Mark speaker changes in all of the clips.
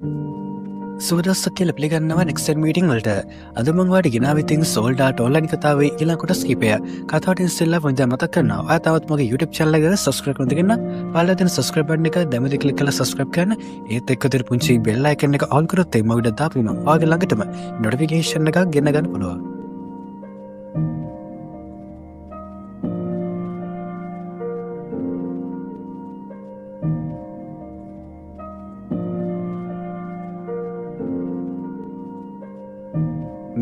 Speaker 1: සුවදස්සක් කියල පිළිගන්නවා නෙක්ස්ටන් මීටිං වලට අදමංවාට ගෙනාවිතින් සෝල්ඩාට ඔන්ලයින් කතාවේ ඊලා කොටස් කිපය කතාවට ඉස්සෙල්ලා මුද මතක් කරනවා තවත් මගේ YouTube channel එක subscribe කරන්න පල්ලෙන් subscribe button එක දැමදි ක්ලික් කරලා subscribe කරන්න ඒත් එක්කතර පුංචි bell icon එක on කරොත් එimma වීඩියෝ දාපු වෙනවා ඔයාගේ ළඟටම notification එකක් ගෙන්න ගන්න පුළුවන්.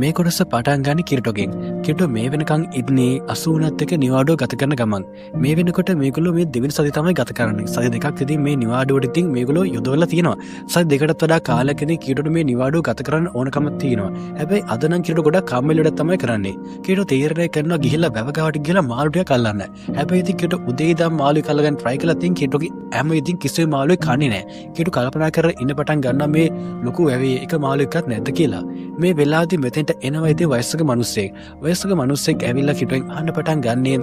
Speaker 1: මේ කොටස පටන් ගන්න කිරටෝගෙන් කිරටෝ මේ වෙනකං ඉන්නේ 80ත් එක නිවාඩුව ගත කරන ගමන් මේ වෙනකොට මේගොල්ලෝ මේ දෙවෙනි සතිය තමයි ගත කරන්නේ. සති දෙකක් ඉතින් මේ නිවාඩුවට ඉතින් මේගොල්ලෝ යොදවලා තියෙනවා. සති දෙකටත් වඩා කාලයකදී කිරටෝට මේ නිවාඩුව ගත කරන්න ඕනකමක් තියෙනවා. හැබැයි අද නම් කිරටෝ ගොඩක් කම්මැලි වැඩක් තමයි කරන්නේ. කිරටෝ තීරණය කරනවා ගිහිල්ලා වැව ගාවට ගිහලා මාළු ටිකක් අල්ලන්න. හැබැයි ඉතින් කිරටෝ උදේ ඉඳන් මාළුවෙක් අල්ලගන්න try කළා ඉතින් කිරටෝගේ හැම ඉතින් කිසිම මාළුවෙක් කන්නේ නැහැ. කිරටෝ කල්පනා කරලා ඉන්න පටන් ගන්නවා මේ ලොකු වැවේ එක මාළුවෙක්වත් නැද්ද කියලා. මේ වෙලාවදී මෙතෙන්ට එනවා ඉතින් වයස්ක මිනිස්සෙක් ඇවිල්ලා කිටුවෙන් අහන්න පටන් ගන්නේ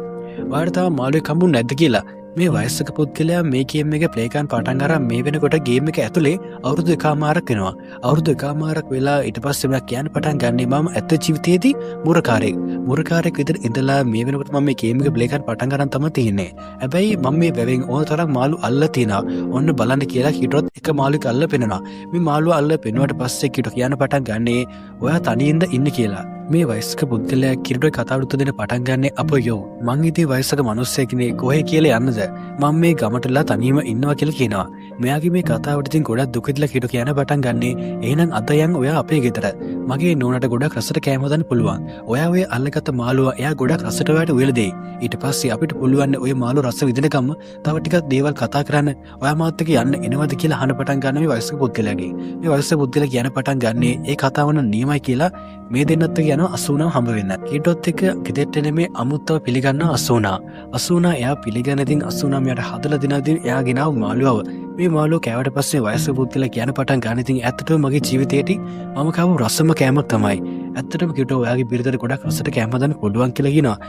Speaker 1: ඔයාලට තව මාළුවෙක් හම්බුනේ නැද්ද කියලා. මේ වයස්ක පුද්ගලයා මේ ගේම් එක ප්ලේ කරන්න පටන් අරන් මේ වෙනකොට ගේම් එක ඇතුලේ අවුරුදු එකමාරක් වෙනවා. අවුරුදු එකමාරක් වෙලා ඊට පස්සේ මම කියන්න පටන් ගන්නේ මම ඇත්ත ජීවිතයේදී මුරකාරයෙක් විතර ඉඳලා මේ වෙනකොට මම මේ ගේම් එක ප්ලේ කරන්න පටන් ගන්න තමයි තියෙන්නේ. හැබැයි මම මේ වැවෙන් ඕන තරම් මාළු අල්ලලා තියනවා. ඔන්න බලන්න කියලා කිටුවත් එක මාළුවෙක් අල්ල පෙන්නනවා. මේ මාළුව අල්ල පෙන්නුවට පස්සේ කිටු කියන්න පටන් ගන්නේ ඔයා තනියෙන්ද ඉන්නේ කියලා. මේ වයස්ක පුද්ගලයා කිරටෝයි කතාවට දෙන්න පටන් ගන්නේ අපයෝ මං ඉතින් වයසක මිනිස්සෙක්නේ කොහේ කියලා යන්නද මම මේ ගමටලා තනියම ඉන්නවා කියලා කියනවා. මෙයාගේ මේ කතාවට ඉතින් ගොඩක් දුකෙදිලා කිරටෝ කියන පටන් ගන්නේ එහෙනම් අද යන් ඔයා අපේ ගෙදර මගේ නෝනට ගොඩක් රසට කෑම හදන්න පුළුවන්. ඔයා ඔය අල්ලගත්ත මාළුවා එයා ගොඩක් රසට ඔයාට උයලා දෙයි. ඊට පස්සේ අපිට පුළුවන් ඔය මාළු රස විඳිනකම් තව ටිකක් දේවල් කතා කරන්න ඔයා මාත් එක්ක යන්න එනවද කියලා අහන්න පටන් ගන්න මේ වයස්ක පුද්ගලයාගේ. මේ වයස්ක පුද්ගලයා කියන පටන් ගන්නේ ඒ කතාව නම් නියමයි කියලා මේ දෙන්නත් එක්ක යනවා 80 හම්බ වෙන්න. ඊටොත් එක්ක ගෙදරට එන මේ අමුත්තව පිළිගන්නවා 80 එයා පිළිගන්න ඉතින් 80 මෙයාට හදලා දෙනදී එයා ගෙනාව මාළුවව. මේ මාළුව කෑවට පස්සේ වයස්ක පුද්ගලයා කියන පටන් ගන්න ඉතින් ඇත්තටම මගේ ජීවිතේදී මම කාපු රසම කෑමක් තමයි. ඇත්තටම කිව්වොත් ඔයාගේ බිරිඳට ගොඩක් රසට කෑම හදන්න පුළුවන් කියලා කියනවා.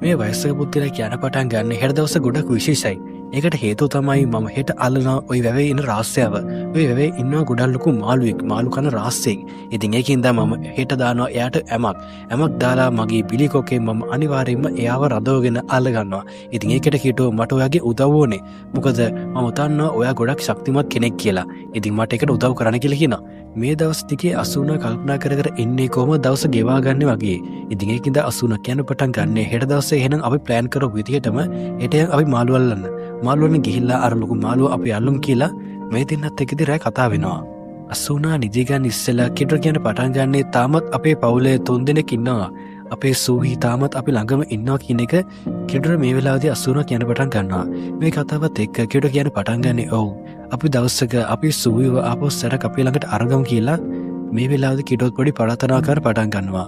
Speaker 1: මේ වයස්ක පුද්ගලයා කියන පටන් ගන්න හෙට දවස ගොඩක් විශේෂයි. ඒකට හේතුව තමයි මම හෙට අල්ලන ওই වැවේ ඉන්න රාස්‍යව. ওই වැවේ ඉන්නවා ගොඩක් ලොකු මාළුවෙක්, මාළු කන රාස්‍යයක්. ඉතින් ඒකින්ද මම හෙට දානවා එයාට ඇමක් දාලා මගේ බිලි කොකේ මම අනිවාර්යයෙන්ම එයාව රඳවගෙන අල්ල ගන්නවා. ඉතින් ඒකට කිව්වෝ මට ඔයාගේ උදව් ඕනේ. මොකද මම දන්නවා ඔයා ගොඩක් ශක්තිමත් කෙනෙක් කියලා. ඉතින් මට ඒකට උදව් කරන්න කියලා කියනවා. මේ දවස් ටිකේ 80 කල්පනා කර ඉන්නේ කොහොමද දවස ගෙවා ගන්න වගේ. ඉතින් ඒකින්ද 80 කියන පටන් ගන්න හෙට දවසේ එහෙනම් අපි ප්ලෑන් කරපු විදිහටම හෙට අපි මාළු අල්ලන්න. මාළුවන ගිහිල්ලා අර ලොකු මාළුව අපි අල්ලමු කියලා මේ දෙන්නත් එක්කදී රෑ කතා වෙනවා. 80 නිදි ගන්න ඉස්සෙල්ලා කිට්ටෝ කියන පටන් ගන්නේ තාමත් අපේ පවුලේ 3 දෙනෙක් ඉන්නවා. අපේ සූහි තාමත් අපි ළඟම ඉන්නවා කියන එක කිට්ටෝ මේ වෙලාවේදී 80 කියන පටන් ගන්නවා. මේ කතාවත් එක්ක කිට්ටෝ කියන පටන් ගන්නේ ඔව් අපි දවසක අපි සූහිව ආපහු සරක් අපේ ළඟට අරගමු කියලා මේ වෙලාවේදී කිට්ටෝ පොඩි ප්‍රාර්ථනා කර පටන් ගන්නවා.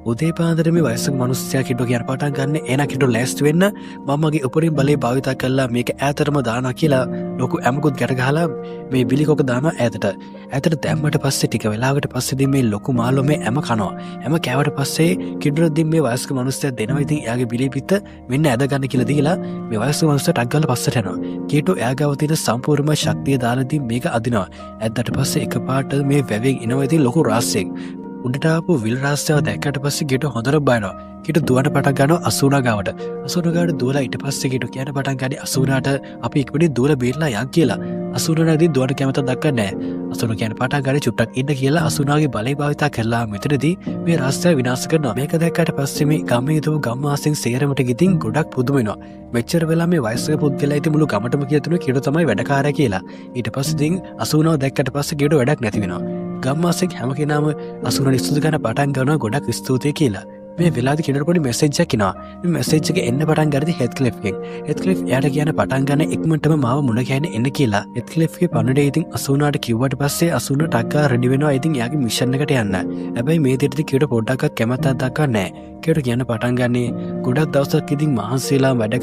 Speaker 1: උදේ පාන්දර මේ වයසක මිනිස්සයා කිට්ටෝ කියන පටන් ගන්න එන කිට්ටෝ ලෑස්ති වෙන්න මම මගේ උපරිම බලය භාවිත කරලා මේක ඈතරම දානවා කියලා ලොකු ඇමකුත් ගැට ගහලා මේ බිලිකොක දානවා ඈතට දැම්මට පස්සේ ටික වෙලාවකට පස්සේදී මේ ලොකු මාළුව මේ ඇම කනවා. ඇම කෑවට පස්සේ කිට්ටෝ දින් මේ වයසක මිනිස්සයා දෙනවා ඉතින් එයාගේ බිලි පිට මෙන්න ඇද ගන්න කියලා දීලා මේ වයසක මිනිස්සයා ටක් ගාලා පස්සට යනවා. කිට්ටෝ එයා ගාව තියෙන සම්පූර්ණ ශක්තිය දාලා ඉතින් මේක අදිනවා. ඇද්දට පස්සේ එකපාරට මේ වැවෙන් එනවා ඉතින් ලොකු රාස්සෙක්. උඩට ආපු විල් රාස්තාව දැක්කට පස්සේ කිට්ටෝ හොඳට බයනවා. කිට්ටෝ දුවන්න පටන් ගන්නවා 80 ගාවට. 80 ගාවට දුවලා ඊට පස්සේ කිට්ටෝ කියන පටන් ගන්නේ 80ට අපි ඉක්මනින් දුවලා බේරලා යන් කියලා. 80 නදී දුවන්න කැමතක් දක්වන්නේ නැහැ. 80 කියන පටන් ගන්නේ චුට්ටක් ඉන්න කියලා 80ගේ බලය භාවිත කරලා මෙතනදී මේ රාස්තාව විනාශ කරනවා. මේක දැක්කට පස්සේ මේ ගමේ ඉදපු ගම්මාසෙන් සේරමට ගිහින් ගොඩක් පුදුම වෙනවා. මෙච්චර වෙලා මේ වයස්ක පුද්ගලයා ඉතින් මුළු ගමටම කියතුනේ කිට්ටෝ තමයි වැඩකාරයා කියලා. ඊට පස්සේ ඉතින් 80 දැක්කට පස්සේ කිට්ටෝ වැඩක් නැති වෙනවා. ගම්මාසෙක් හැම කෙනාම 80 ස්තුති කරන පටන් ගන්නවා ගොඩක් ස්තුතියි කියලා. මේ වෙලාවේදී කෙනෙකුට පොඩි මැසේජ් එකක් එනවා. මේ මැසේජ් එක එන්න පටන් ගන්නදී හෙත්ක්ලිෆ්ගෙන්. හෙත්ක්ලිෆ් එයාට කියන පටන් ගන්න ඉක්මනටම මාව මුණ ගැහෙන්න එන්න කියලා. හෙත්ක්ලිෆ්ගේ පණුඩේ ඉතින් 80ට කිව්වට පස්සේ 80 ටක් ගාලා රෙඩි වෙනවා ඉතින් එයාගේ මිෂන් එකට යන්න. හැබැයි මේ දෙයට කිව්වට පොඩ්ඩක්වත් කැමැත්තක් දක්වන්නේ නැහැ. කිව්වට කියන පටන් ගන්නේ ගොඩක් දවසක් ඉතින් මහන්සියලා වැඩ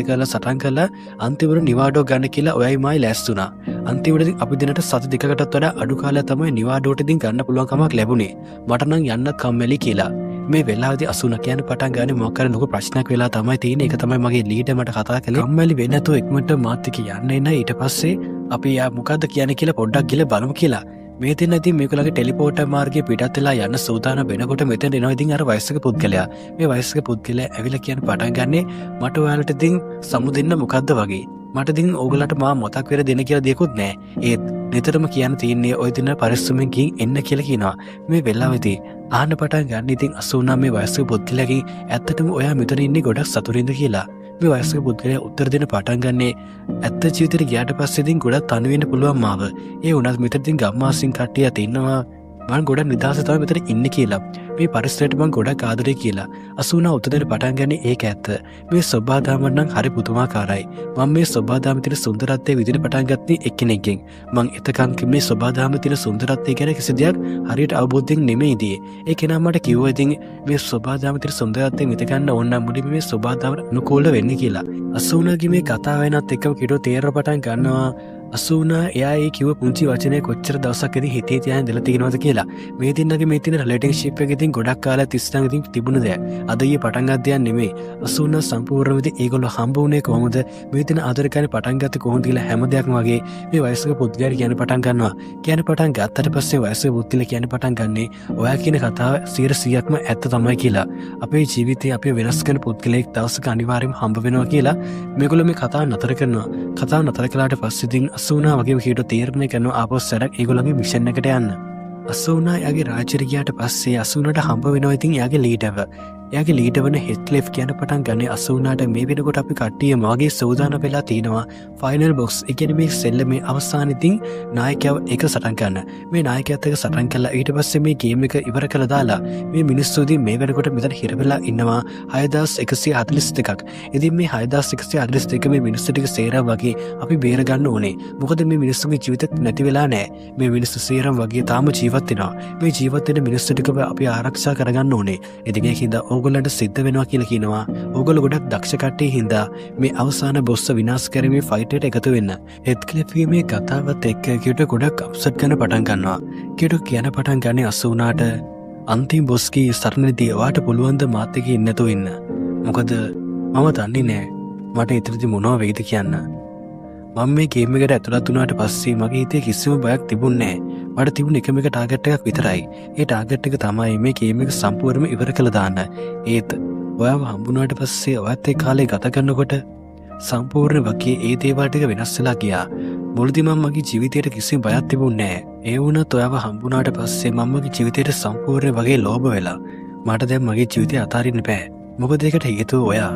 Speaker 1: කළා සටන් කළා අන්තිමට නිවාඩුව ගන්න කියලා ඔයයි මායි ලෑස්ති වුණා. අන්තිමට අපි දිනට සති දෙකකටත් වඩා අඩු කාලයක් තමයි නිවාඩුවට ඉතින් ගන්න පුළුවන් කමක් ලැබුණේ. මට නම් යන්නත් කම්මැලි කියලා. මේ වෙලාවේදී 80 කියන පටන් ගන්නේ මොකක් හරි ලොකු ප්‍රශ්නයක් වෙලා තමයි තියෙන්නේ. ඒක තමයි මගේ ලීඩර් මට කතා කළේ. කම්මැලි වෙන්නේ නැතුව ඉක්මනට මාත් එක්ක යන්න එන්න ඊට පස්සේ අපි යා මොකද්ද කියන්නේ කියලා පොඩ්ඩක් ගිහලා බලමු කියලා. මේ දෙන්න ඉතින් මේගොල්ලන්ගේ ටෙලිපෝටර් මාර්ගයේ පිටත් වෙලා යන්න සූදානම් වෙනකොට මෙතෙන් එනවා ඉතින් අර වයස්ක පුද්ගලයා. මේ වයස්ක පුද්ගලයා ඇවිල්ලා කියන පටන් ගන්නේ මට ඔයාලට ඉතින් සමු දෙන්න මොකද්ද වගේ. මට ඉතින් ඕගලන්ට මා මොතක් වෙර දෙන්න කියලා දෙයක්වත් නැහැ. ඒත් නිතරම කියන්න තියෙන්නේ ඔය දින පරිස්සමෙන් ගින් එන්න කියලා කියනවා. මේ වෙලාවෙදී ආන්න පටන් ගන්න ඉතින් 89 මේ වයස්ක පුද්ගලයාගෙන් ඇත්තටම ඔයා මෙතන ඉන්නේ ගොඩක් සතුටින්ද කියලා. මේ වයස්ක පුද්ගලයා උත්තර දෙන්න පටන් ගන්නේ ඇත්ත ජීවිතේට ගියාට පස්සේ ඉතින් ගොඩක් තනි වෙන්න පුළුවන් මාව. ඒ වුණත් මෙතන ඉතින් ගම්මාසින් කට්ටියත් ඉන්නවා. මම ගොඩක් නිදහස තමයි මෙතන ඉන්නේ කියලා. මේ පරිසරයට මම ගොඩක් ආදරේ කියලා. 89 උත්තර දෙන්න පටන් ගන්නේ ඒක ඇත්ත. මේ සබ්බාදාම නම් හරි පුදුමාකාරයි. මම මේ සබ්බාදාම තියෙන සුන්දරත්වයේ විදිහට පටන් ගත්තේ එක්කෙනෙක්ගෙන්. මම එතකන් මේ සබ්බාදාම තියෙන සුන්දරත්වය ගැන කිසි දෙයක් හරියට අවබෝධයෙන් නෙමෙයිදී. ඒ කෙනා මට කිව්වා ඉතින් මේ සබ්බාදාම තියෙන සුන්දරත්වයෙන් විඳ ගන්න ඕන නම් මුලින්ම මේ සබ්බාදාමට අනුකූල වෙන්න කියලා. 89ගේ මේ කතාව වෙනත් එක්කම කිඩෝ තේරෙන්න පටන් ගන්නවා. 89 එයා ඒ කිව්ව පුංචි වචනේ කොච්චර දවසක් ඉතින් හිතේ තියාගෙන ඉඳලා තියෙනවද කියලා. මේ දෙන්නගේ මේ තියෙන රිලේෂන්ෂිප් එක ඉතින් ගොඩක් කාලයක් තිස්සන් ඉතින් තිබුණ දෙයක්. අද ඊයේ පටන් ගන්න දෙයක් නෙමෙයි. 89 සම්පූර්ණව ඉතින් ඒගොල්ලෝ හම්බ වුණේ කොහොමද? මේ දින ආදර කරන්නේ පටන් ගත්තේ කොහොමද කියලා හැම දෙයක්ම වගේ මේ වයස්ක පුද්ගලයා කියන පටන් ගන්නවා. කියන පටන් ගත්තට පස්සේ වයස්ක පුද්ගලයා කියන පටන් ගන්නේ ඔයා කියන කතාව 100%ක්ම ඇත්ත තමයි කියලා. අපේ ජීවිතේ අපි වෙනස් කරන පුද්ගලයෙක් දවසක අනිවාර්යයෙන්ම හම්බ වෙනවා කියලා මේගොල්ලෝ මේ කතාව නතර කරනවා. කතාව නතර කළාට පස්සේ ඉතින් 89 වගේ කීට තීරණය කරනවා ආපහු සැරක් ඒගොල්ලන්ගේ මිෂන් එකට යන්න. 89 යාගේ රාජ්‍යයට ගියාට පස්සේ 89ට හම්බ වෙනවා ඉතින් යාගේ ලීඩර්. එයාගේ ලීඩර් වන හෙත්ලෙෆ් කියන පටන් ගන්නේ 89ට මේ වෙනකොට අපි කට්ටියම වගේ සූදානම් වෙලා තිනවා ෆයිනල් බොක්ස්. ඒ කියන්නේ මේ සෙල්ලමේ අවසාන ඉතින් නායකයව එක සටන් ගන්න. මේ නායකයාත් එක්ක සටන් කළා ඊට පස්සේ මේ ගේම් එක ඉවර කළා දාලා මේ මිනිස්සු ඉතින් මේ වෙනකොට මෙතන හිර වෙලා ඉන්නවා 6142ක්. ඉතින් මේ 6142 මේ මිනිස්සු ටික සේරම වගේ අපි බේර ගන්න ඕනේ. මොකද මේ මිනිස්සුගේ ජීවිතත් නැති වෙලා නැහැ. මේ මිනිස්සු සේරම වගේ තාම ජීවත් වෙනවා. මේ ජීවත් වෙන මිනිස්සු ටික අපි ආරක්ෂා කරගන්න ඕනේ. ඉතින් ඒකින්ද ඕගොල්ලන්ට සිද්ධ වෙනවා කියලා කියනවා. ඕගොල්ලෝ ගොඩක් දක්ෂ කට්ටිය හින්දා මේ අවසාන බොස්ස විනාශ කිරීමේ ෆයිට් එකට එකතු වෙන්න. හෙත්ක්ලිෆ්ගේ මේ කතාවත් එක්ක කියට ගොඩක් අප්සෙට් කරන පටන් ගන්නවා. කියට කියන පටන් ගන්නේ 89ට අන්තිම බොස්ගේ සරණේදී ඔයාට පුළුවන් ද මාත් එක්ක ඉන්න නැතුව ඉන්න. මොකද මම දන්නේ නැහැ මට ඉතිරිදි මොනව වෙයිද කියන්න. මම මේ ගේම් එකට ඇතුළත් වුණාට පස්සේ මගේ හිතේ කිසිම බයක් තිබුණේ නැහැ. මට තිබුණ එකම එක ටාගට් එකක් විතරයි. ඒ ටාගට් එක තමයි මේ ගේම් එක සම්පූර්ණයෙන්ම ඉවර කළා දාන්න. ඒත් ඔයාව හම්බුනාට පස්සේ ඔයත් එක්ක කාලේ ගත කරනකොට සම්පූර්ණ වගේ ඒ දේවල් ටික වෙනස් වෙලා ගියා. මුලදී මම මගේ ජීවිතේට කිසිම බයක් තිබුණේ නැහැ. ඒ වුණත් ඔයාව හම්බුනාට පස්සේ මම මගේ ජීවිතේට සම්පූර්ණ වගේ ලෝභ වෙලා. මට දැන් මගේ ජීවිතය අතාරින්න බෑ. මොකද ඒකට හේතුව ඔයා.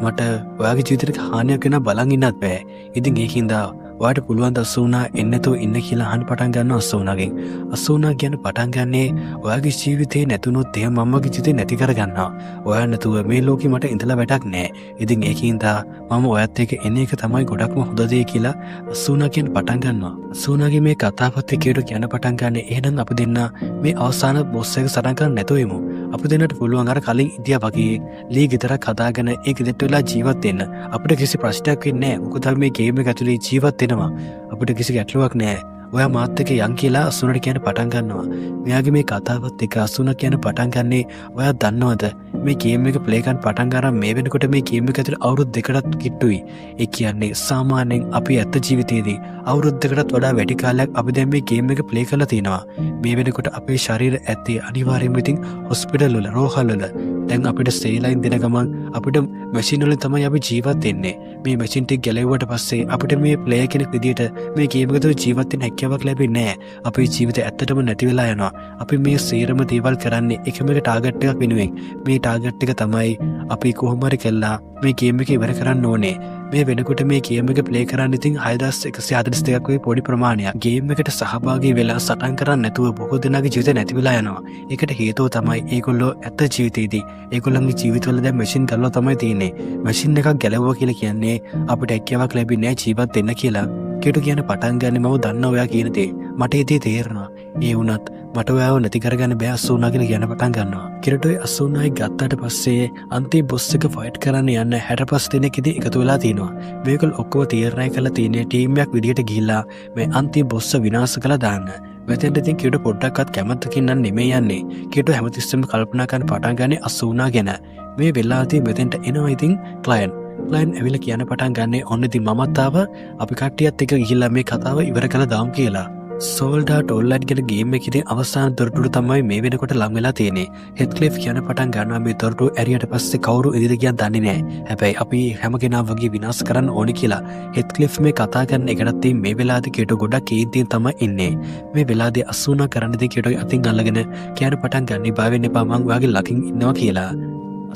Speaker 1: මට ඔයාගේ ජීවිතේට හානියක් වෙන බලන් ඉන්නත් බෑ. ඉතින් ඒකින්ද ඔයාට පුළුවන් ද 89 එන්නතෝ ඉන්න කියලා අහන්න පටන් ගන්නවා 89ගෙන්. 89 කියන පටන් ගන්නේ ඔයාගේ ජීවිතේ නැතුනොත් එහෙම මමගේ ජීවිතේ නැති කරගන්නවා. ඔයා නැතුව මේ ලෝකෙ මට ඉඳලා වැඩක් නැහැ. ඉතින් ඒකින්ද මම ඔයත් එක්ක එන එක තමයි ගොඩක්ම හොඳ දේ කියලා 89 කියන පටන් ගන්නවා. 89ගේ මේ කතාවත් එක්ක කියන පටන් ගන්න එහෙනම් අපි දෙන්න මේ අවසාන බොස් එක සටන් කරන්න නැතුව එමු. අපි දෙන්නට පුළුවන් අර කලින් ඉදියා වගේ ලී ගෙදරක් හදාගෙන ඒක දෙට වෙලා ජීවත් වෙන්න. අපිට කිසි ප්‍රශ්නයක් වෙන්නේ නැහැ. මොකද මේ ගේම් එක ඇතුලේ ජීවත් වෙනවා. අපිට කිසි ගැටලුවක් නැහැ. ඔයා මාත් එක්ක යන් කියලා 89ට කියන පටන් ගන්නවා. මෙයාගේ මේ කතාවත් එක්ක 89 කියන පටන් ගන්නේ ඔයා දන්නවද මේ ගේම් එක ප්ලේ කරන්න පටන් ගන්න මේ වෙනකොට මේ ගේම් එක ඇතුලේ අවුරුදු දෙකකට කිට්ටුයි. ඒ කියන්නේ සාමාන්‍යයෙන් අපි ඇත්ත ජීවිතයේදී අවුරුදු දෙකකටත් වඩා වැඩි කාලයක් අපි දැන් මේ ගේම් එක ප්ලේ කරලා තිනවා. මේ වෙනකොට අපේ ශරීර ඇත්තේ අනිවාර්යයෙන්ම ඉතින් හොස්පිටල් වල රෝහල් වල දැන් අපිට සේලයින් දෙන ගමන් අපිට මැෂින් වලින් තමයි අපි ජීවත් වෙන්නේ. මේ මැෂින් ටික ගැලෙව්වට පස්සේ අපිට මේ ප්ලේයර් කෙනෙක් විදියට මේ ගේම් එක තුළ ජීවත් වෙන්න හැකියාවක් ලැබෙන්නේ නැහැ. අපේ ජීවිතය ඇත්තටම නැති වෙලා යනවා. අපි මේ සේරම දේවල් කරන්නේ එකම එක ටාගට් එකක් වෙනුවෙන්. මේ ටාගට් එක තමයි අපි කොහොම හරි කළා මේ ගේම් එක ඉවර කරන්න ඕනේ. මේ වෙනකොට මේ ගේම් එක ප්ලේ කරන්න ඉතින් 6142ක් වගේ පොඩි ප්‍රමාණයක්. ගේම් එකට සහභාගී වෙලා සටන් කරන්නේ නැතුව බොහෝ දෙනාගේ ජීවිත නැති වෙලා යනවා. ඒකට හේතුව තමයි ඒගොල්ලෝ ඇත්ත ජීවිතේදී ඒගොල්ලන්ගේ ජීවිතවල දැන් මැෂින් කරලා තමයි තියෙන්නේ. මැෂින් එකක් ගැලවුවා කියලා කියන්නේ අපිට හැකියාවක් ලැබෙන්නේ නැහැ ජීවත් වෙන්න කියලා. කෙටු කියන පටන් ගන්න මම දන්නවා ඔයා කියන දේ. මට ඉතින් තේරෙනවා. ඒ වුණත් මට ඔයාව නැති කරගන්න බෑ 89 කියලා කියන පටන් ගන්නවා. කිරටෝයි 89 ගත්තාට පස්සේ අන්තිම බොස් එක ෆයිට් කරන්න යන්න 65 දෙනෙක් ඉතින් එකතු වෙලා තිනවා. මේගොල්ලෝ ඔක්කොම තීරණය කරලා තියෙන්නේ ටීම් එකක් විදියට ගිහිල්ලා මේ අන්තිම බොස්ස විනාශ කළා දාන්න. මෙතෙන්ට ඉතින් කිරටෝ පොඩ්ඩක්වත් කැමතිකින් නම් නෙමෙයි යන්නේ. කිරටෝ හැමතිස්සෙම කල්පනා කරන පටන් ගන්නේ 89 ගැන. මේ වෙලාවදී මෙතෙන්ට එනවා ඉතින් ක්ලයන්ට් ඇවිල්ලා කියන පටන් ගන්නේ ඔන්න ඉතින් මමත් ආවා අපි කට්ටියත් එක්ක ගිහිල්ලා මේ කතාව ඉවර කළා දාමු කියලා. සෝල්ඩාට ඔල්ලයින් ගෙන ගේම එකේ අවසාන තොරතුරු තමයි මේ වෙනකොට ලං වෙලා තියෙන්නේ. හෙත්ක්ලිෆ් කියන පටන් ගන්නවා මේ තොරතුරු ඇරියට පස්සේ කවුරු ඉදිරියට ගියන් දන්නේ නැහැ. හැබැයි අපි හැම කෙනා වගේ විනාශ කරන්න ඕනි කියලා හෙත්ක්ලිෆ් මේ කතා කරන එකටත් මේ වෙලාවේ කීටෝ ගොඩක් කේන්තියෙන් තමයි ඉන්නේ. මේ වෙලාවේ 89 කරන්නදී කීටෝ අතින් අල්ලගෙන කියන පටන් ගන්න බය වෙන්න එපා මං ඔයාගේ ලකින් ඉන්නවා කියලා.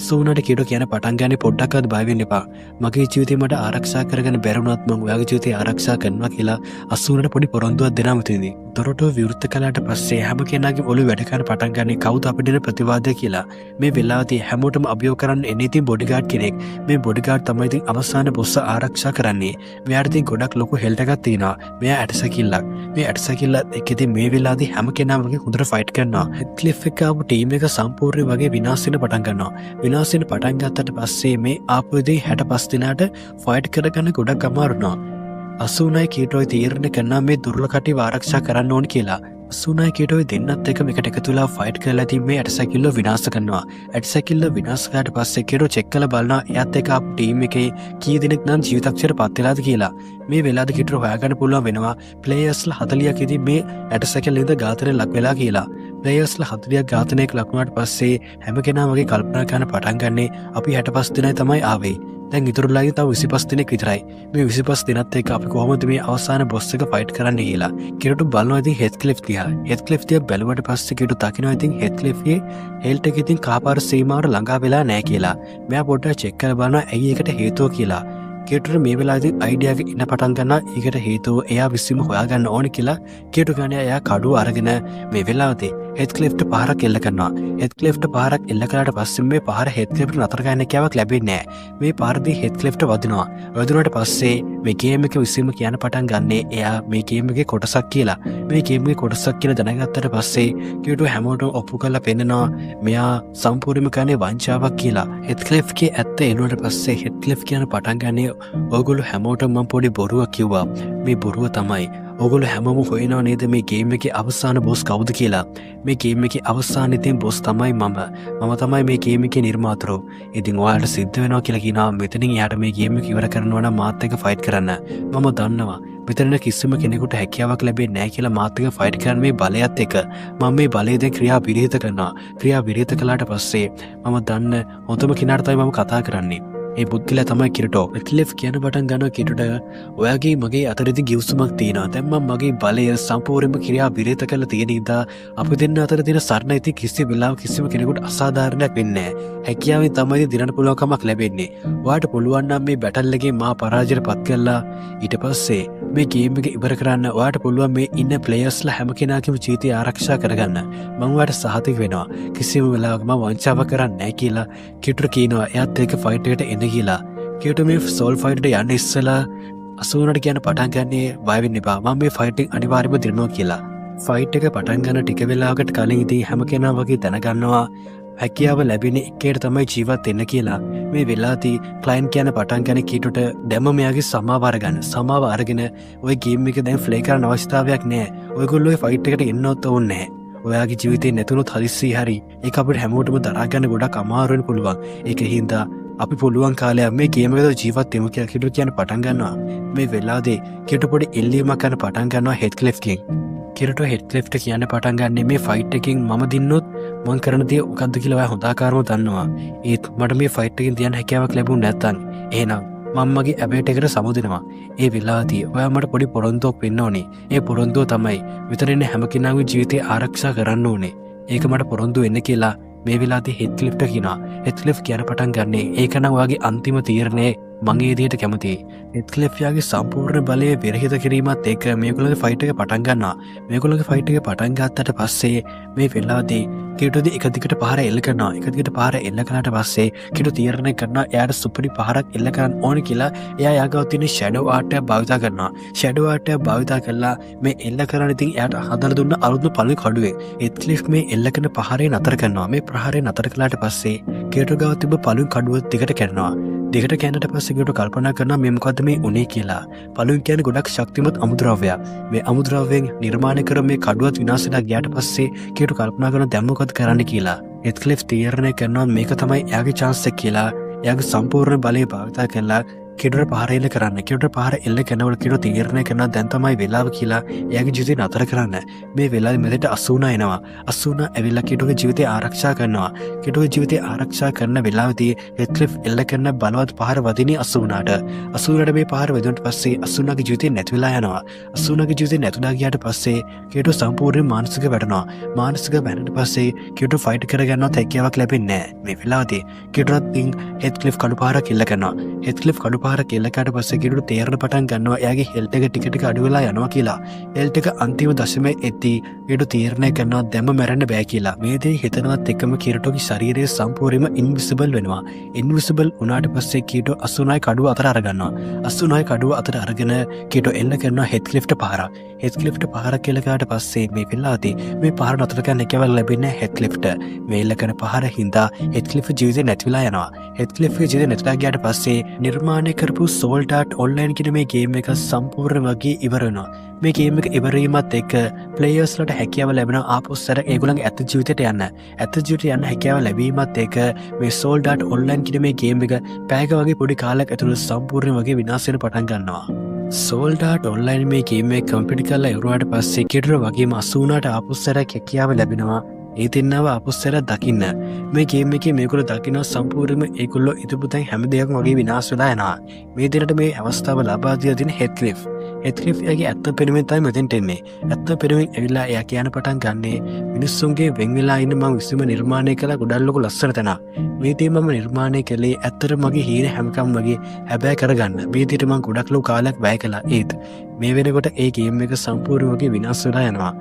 Speaker 1: සෝනට කීටෝ කියන පටන් ගන්නේ පොඩ්ඩක්වත් බය වෙන්න එපා. මගේ ජීවිතේ මට ආරක්ෂා කරගන්න බැරුණත් මං ඔයාගේ ජීවිතේ ආරක්ෂා කරනවා කියලා 89ට පොඩි පොරොන්දුවක් දෙනවා මෙතනදී. දොරටුව විවෘත කළාට පස්සේ හැම කෙනාගේම ඔළුව වැඩ කරන්න පටන් ගන්නේ කවුද අපිට දෙන ප්‍රතිවාදය කියලා. මේ වෙලාවේදී හැමෝටම අභියෝග කරන්න එන්නේ ඉතින් බොඩිගාඩ් කෙනෙක්. මේ බොඩිගාඩ් තමයි ඉතින් අවසාන බොස්ස ආරක්ෂා කරන්නේ. මෙයාට ඉතින් ගොඩක් ලොකු හෙල්ට් එකක් තියෙනවා. මෙයා ඇටසැකිල්ලක්. මේ ඇටසැකිල්ලත් එක්ක ඉතින් මේ වෙලාවේදී හැම කෙනාම වගේ හොඳට ෆයිට් කරනවා. හෙත්ක්ලිෆ් එක ආපු ටීම් එක සම්පූර්ණ වගේ විනාශ වෙන්න පටන් ගන්නවා. විනාශ වෙන්න පටන් ගත්තට පස්සේ මේ ආපු ඉතින් 65 දිනකට ෆයිට් කරගන්න ගොඩක් අමාරුනවා. 89 කීටෝයි තීරණය කරනවා මේ දුර්වල කට්ටිය ආරක්ෂා කරන්න ඕන කියලා. 89 කීටෝයි දෙන්නත් එක මේකට එකතු වෙලා ෆයිට් කරලා ඉතින් මේ ඇටසැකිල්ල විනාශ කරනවා. ඇටසැකිල්ල විනාශ කරාට පස්සේ කීටෝ චෙක් කරලා බලනවා එයාත් එක්ක ආපු ටීම් එකේ කී දෙනෙක් නම් ජීවිතක්ෂයට පත් වෙලාද කියලා. මේ වෙලාවේ කීටෝ හොයාගන්න පුළුවන් වෙනවා ප්ලේයර්ස්ලා 40ක් ඉතින් මේ ඇටසැකිල්ලෙන්ද ඝාතනය ලක් වෙලා කියලා. ප්ලේයර්ස්ලා 40ක් ඝාතනයට ලක් වුණාට පස්සේ හැම කෙනාම වගේ කල්පනා කරන්න පටන් ගන්නේ අපි 65 දිනයි තමයි ආවේ. දැන් ඉතුරුලාගේ තව 25 දිනක් විතරයි. මේ 25 දිනත් එක්ක අපි කොහොමද මේ අවසාන බොස් එක ෆයිට් කරන්න කියලා. කිරටු බලනවා ඉතින් හෙත්ක්ලිෆ් දිහා. හෙත්ක්ලිෆ් දිහා බැලුවට පස්සේ කිරටු දකිනවා ඉතින් හෙත්ක්ලිෆ්ගේ හෙල්ට් එක ඉතින් කාපාර සීමාවට ළඟා වෙලා නැහැ කියලා. මෙයා පොඩ්ඩක් චෙක් කරලා බලනවා ඇයි ඒකට හේතුව කියලා. කේටුට මේ වෙලාවේදී අයිඩියා එක ඉන්න පටන් ගන්නවා. ඒකට හේතුව එයා විශ්ීම හොයාගන්න ඕනේ කියලා කේටු ගන්නේ එයා කඩුව අරගෙන මේ වෙලාවේදී හෙත්ක්ලිෆ්ට පහරක් එල්ල කරනවා. හෙත්ක්ලිෆ්ට පහරක් එල්ල කරාට පස්සේ මේ පහර හෙත්ක්ලිෆ්ට නතර කරන්න කියාවක් ලැබෙන්නේ නැහැ. මේ පාරදී හෙත්ක්ලිෆ්ට වදිනවා. වදිනාට පස්සේ මේ ගේම් එක විශ්ීම කියන පටන් ගන්නේ එයා මේ ගේම් එකේ කොටසක් කියලා. මේ ගේම් එකේ කොටසක් කියලා දැනගත්තට පස්සේ කේටු හැමෝටම ඔප්පු කරලා පෙන්නනවා මෙයා සම්පූර්ණයෙන්ම කරන්නේ වංචාවක් කියලා. හෙත්ක්ලිෆ්ගේ ඇත්ත එළුවට පස්සේ හෙත්ක්ලිෆ් කියන පටන් ගන්නේ ඔයගොල්ලෝ හැමෝටම මම පොඩි බොරුවක් කිව්වා. මේ බොරුව තමයි ඔයගොල්ලෝ හැමෝම හොයනවා නේද මේ ගේම් එකේ අවසාන බොස් කවුද කියලා. මේ ගේම් එකේ අවසාන ඉතින් බොස් තමයි මම. මම තමයි මේ ගේම් එකේ නිර්මාතෘ. ඉතින් ඔයාලට සිද්ධ වෙනවා කියලා කියනවා මෙතනින් එයාට මේ ගේම් එක ඉවර කරනවා නම් මාත් එක්ක ෆයිට් කරන්න. මම දන්නවා මෙතන කිසිම කෙනෙකුට හැකියාවක් ලැබෙන්නේ නැහැ කියලා මාත් එක්ක ෆයිට් කරන්න මේ බලයත් එක්ක මම මේ බලය දැන් ක්‍රියා විරහිත කරනවා. ක්‍රියා විරහිත කළාට පස්සේ මම දන්න හොඳම කෙනාට තමයි මම කතා කරන්නේ. ඒ පුද්ගලයා තමයි කිරටෝ. හෙත්ක්ලිෆ් කියන පටන් ගන්නවා කිරටට ඔයාගේ මගේ අතරදී ගිවිසුමක් තියෙනවා. දැන් මම මගේ බලය සම්පූර්ණයෙන්ම ක්‍රියා විරහිත කරලා තියෙන ඉඳා අපි දෙන්න අතර තියෙන සරණ ඉතින් කිසි වෙලාවක කිසිම කෙනෙකුට අසාධාරණයක් වෙන්නේ නැහැ. හැකියාවෙන් තමයි දිනන්න පුළුවන්කමක් ලැබෙන්නේ. ඔයාට පුළුවන් නම් මේ බැටල් එකේ මා පරාජයට පත් කරලා ඊට පස්සේ මේ ගේම් එක ඉවර කරන්න ඔයාට පුළුවන් මේ ඉන්න ප්ලේයර්ස්ලා හැම කෙනාගේම ජීවිතය ආරක්ෂා කරගන්න. මම ඔයාට සහතික වෙනවා. කිසිම වෙලාවක මම වංචාවක් කරන්නේ නැහැ කියලා කිරටෝ කියනවා. එයාත් එක්ක ෆයිට් එකට එන්න කියලා. කේටු මේ සෝල් ෆයිට් එකට යන්න ඉස්සලා 89ට කියන පටන් ගන්නේ බය වෙන්න එපා. මම මේ ෆයිට් එක අනිවාර්යයෙන්ම දිනනවා කියලා. ෆයිට් එක පටන් ගන්න ටික වෙලාවකට කලින් ඉතින් හැම කෙනා වගේ දැනගන්නවා හැකියාව ලැබෙන එකට තමයි ජීවත් වෙන්න කියලා. මේ වෙලාවේදී ක්ලයන්ට් කියන පටන් ගන්න කීටුට දැම්ම මෙයාගේ සමාව අරගන්න. සමාව අරගෙන ওই ගේම් එක දැන් ප්ලේ කරන්න අවශ්‍යතාවයක් නැහැ. ඔයගොල්ලෝ ওই ෆයිට් එකට එන්නවත් ඕනේ නැහැ. ඔයාගේ ජීවිතේ නැතුණොත් හදිස්සි හරි ඒක අපිට හැමෝටම දරා ගන්න ගොඩක් අමාරු වෙන්න පුළුවන්. ඒක හින්දා අපි පුළුවන් කාලයක් මේ ගේම් එකේ ජීවත් වෙමු කියලා කීටු කියන පටන් ගන්නවා. මේ වෙලාවේදී කීටු පොඩි එල්ලීමක් කරන පටන් ගන්නවා හෙත්ක්ලිෆ්ගෙන්. කිරටෝ හෙත්ක්ලිෆ්ට කියන්න පටන් ගන්නේ මේ ෆයිට් එකකින් මම දින්නොත් මං කරන දේ මොකද්ද කියලා ඔයා හොඳාකාරව දන්නවා. ඒත් මට මේ ෆයිට් එකකින් තියන්න හැකියාවක් ලැබුණ නැත්නම් එහෙනම් මම මගේ ඇබේට් එකට සමුදිනවා. ඒ වෙලාවදී ඔයා මට පොඩි පොරොන්දුවක් වෙන්න ඕනේ. ඒ පොරොන්දුව තමයි විතර ඉන්න හැම කෙනාගේ ජීවිතය ආරක්ෂා කරන්න ඕනේ. ඒක මට පොරොන්දු වෙන්න කියලා මේ වෙලාවේදී හෙත්ක්ලිෆ්ට කියනවා. හෙත්ක්ලිෆ් කියන පටන් ගන්නේ ඒක නම් ඔයාගේ අන්තිම තීරණය මං ඒ විදිහට කැමතියි. හෙත්ක්ලිෆ්යාගේ සම්පූර්ණ බලය විරහිත කිරීමත් එක්ක මේගොල්ලෝගේ ෆයිට් එක පටන් ගන්නවා. මේගොල්ලෝගේ ෆයිට් එක පටන් ගත්තට පස්සේ මේ වෙලාවේදී කීටුදී එක දිගට පහර එල්ල කරනවා. එක දිගට පහර එල්ල කරාට පස්සේ කීටු තීරණය කරනවා එයාට සුපිරි පහරක් එල්ල කරන්න ඕනේ කියලා. එයා යාගාව තියෙන ෂැඩෝ ආර්ට් එක භාවිතා කරනවා. ෂැඩෝ ආර්ට් එක භාවිතා කරලා මේ එල්ල කරන ඉතින් එයාට හදලා දුන්න අලුත්ම පළවෙනි කඩුවෙන් හෙත්ක්ලිෆ් මේ එල්ල කරන පහරේ නතර කරනවා. මේ ප්‍රහාරය නතර කළාට පස්සේ කීටු ගාව තිබ්බ පළවෙනි කඩුව දිගට කැඩෙනවා. දෙකට කැනට පස්සේ කීටු කල්පනා කරනවා මේ මොකද්ද මේ උනේ කියලා. පළවෙනි කියන්නේ ගොඩක් ශක්තිමත් අමුද්‍රව්‍යයක්. මේ අමුද්‍රව්‍යයෙන් නිර්මාණය කර මේ කඩුවත් විනාශ වෙලා ගියාට පස්සේ කීටු කල්පනා කරනවා දැන් මොකද කරන්න කියලා. හෙත්ක්ලිෆ් තීරණය කරනවා මේක තමයි එයාගේ chance එක කියලා. එයාගේ සම්පූර්ණ බලය භාවිතා කරලා කෙටුට පාර එල්ල කරන්න කෙට පාර එල්ල කැනවට කෙට තීරණය කරන දැන්තමයි වෙලාව කියලා එයාගේ ජීවිතය නතර කරන්න මේ වෙලා මෙදට අසුන එනවා අසුන ඇවිල්ලා කෙටුගේ ජීවිතය ආරක්ෂා කරනවා කෙටුගේ ජීවිතය ආරක්ෂා කරන වෙලාවදී හෙත්ලිෆ් එල්ල කරන බලවත් පහර වදින අසුනාට අසුනට මේ පාර වෙදුන්ට පස්සේ අසුනගේ ජීවිතය නැතිවෙලා යනවා අසුනගේ ජීවිතය නැතුලා ගියාට පස්සේ කෙටු සම්පූර්ණ මානසික වැඩනවා මානසික වැඩට පස්සේ කෙටු ෆයිට් කරගන්නවා හැකියාවක් ලැබෙන්නේ නැහැ මේ වෙලාවදී කෙටුත් හෙත්ලිෆ් කඩුපාරක් එල්ල කරනවා හෙත්ලිෆ් කඩුපාරක් එල්ලකට පස්සේ කෙටුට තේරෙන පටන් ගන්නවා එයාගේ හෙල්ට් එක ටික ටික අඩු වෙලා යනවා කියලා හෙල්ට් එක අන්තිම දශමයේ එද්දී කෙටු තීරණය කරනවා දැම්ම මැරෙන්න බෑ කියලා මේ දේ හිතනවත් එක්කම කෙටුගේ ශරීරය සම්පූර්ණයෙන්ම ඉන්විසිබල් වෙනවා ඉන්විසිබල් වුණාට පස්සේ කෙටු අසුනයි කඩුව අතර අරගන්නවා අසුනයි කඩුව අතර අරගෙන කෙටු එල්ල කරනවා හෙත්ලිෆ්ට පාරක් හෙත්ලිෆ්ට පාරක් එල්ලකාට පස්සේ මේ වෙලාවදී මේ පාර නතර කරන්න එකවල් ලැබෙන්නේ හෙත්ලිෆ්ට මේ එල්ල කරන පාර හින්දා හෙත්ලිෆ් ජීවිතේ නැතිලා යනවා හෙත්ලිෆ්ගේ ජීවිතේ නැතිලා ගියාට පස්සේ නිර්මාණය කරපු සෝල්ඩ් ආර්ට් ඔන්ලයින් කියන මේ ගේම් එක සම්පූර්ණ වගේ ඉවර වෙනවා මේ ගේම් එක ඉවර වීමත් එක්ක ප්ලේයර්ස්ලට හැකියාව ලැබෙනවා ආපස්සට ඒගොල්ලන්ගේ ඇත්ත ජීවිතයට යන්න ඇත්ත ජීවිතයට යන්න හැකියාව ලැබීමත් එක්ක මේ සෝල්ඩ් ආර්ට් ඔන්ලයින් කියන මේ ගේම් එක පැයක වගේ පොඩි කාලයක් ඇතුළත සම්පූර්ණ වගේ විනාශ වෙන්න පටන් ගන්නවා සෝල්ඩ් ආර්ට් ඔන්ලයින් මේ ගේම් එක කම්ප්ලීට් කරලා ඉවරුවාට පස්සේ කෙටුර වගේම 80ට ආපස්සට හැකියාව ලැබෙනවා ඒ දෙන්නව අපස්සර දකින්න මේ ගේම් එකේ මේගොල්ලෝ දකින්න සම්පූර්ණයෙන්ම ඒගොල්ලෝ ඉදපු තැන් හැම දෙයක්ම වගේ විනාශ වෙලා යනවා මේ දෙන්නට මේ අවස්ථාව ලබා දීලා තියෙන හෙත්ලිෆ් යාගේ ඇත්ත පෙනුමෙන් තමයි මෙතෙන්ට එන්නේ ඇත්ත පෙනුමෙන් ඇවිල්ලා එයා කියන පටන් ගන්නේ මිනිස්සුන්ගේ වෙන් වෙලා ඉන්න මම විසීම නිර්මාණය කළ ගොඩක් ලොකු ලස්සන තැනක් මේ දේ මම නිර්මාණය කළේ ඇත්තට මගේ හීන හැමකම් වගේ හැබැයි කරගන්න මේ දෙයට මම ගොඩක් ලොකු කාලයක් වැය කළා ඒත් මේ වෙනකොට ඒ ගේම් එක සම්පූර්ණ වගේ විනාශ වෙලා යනවා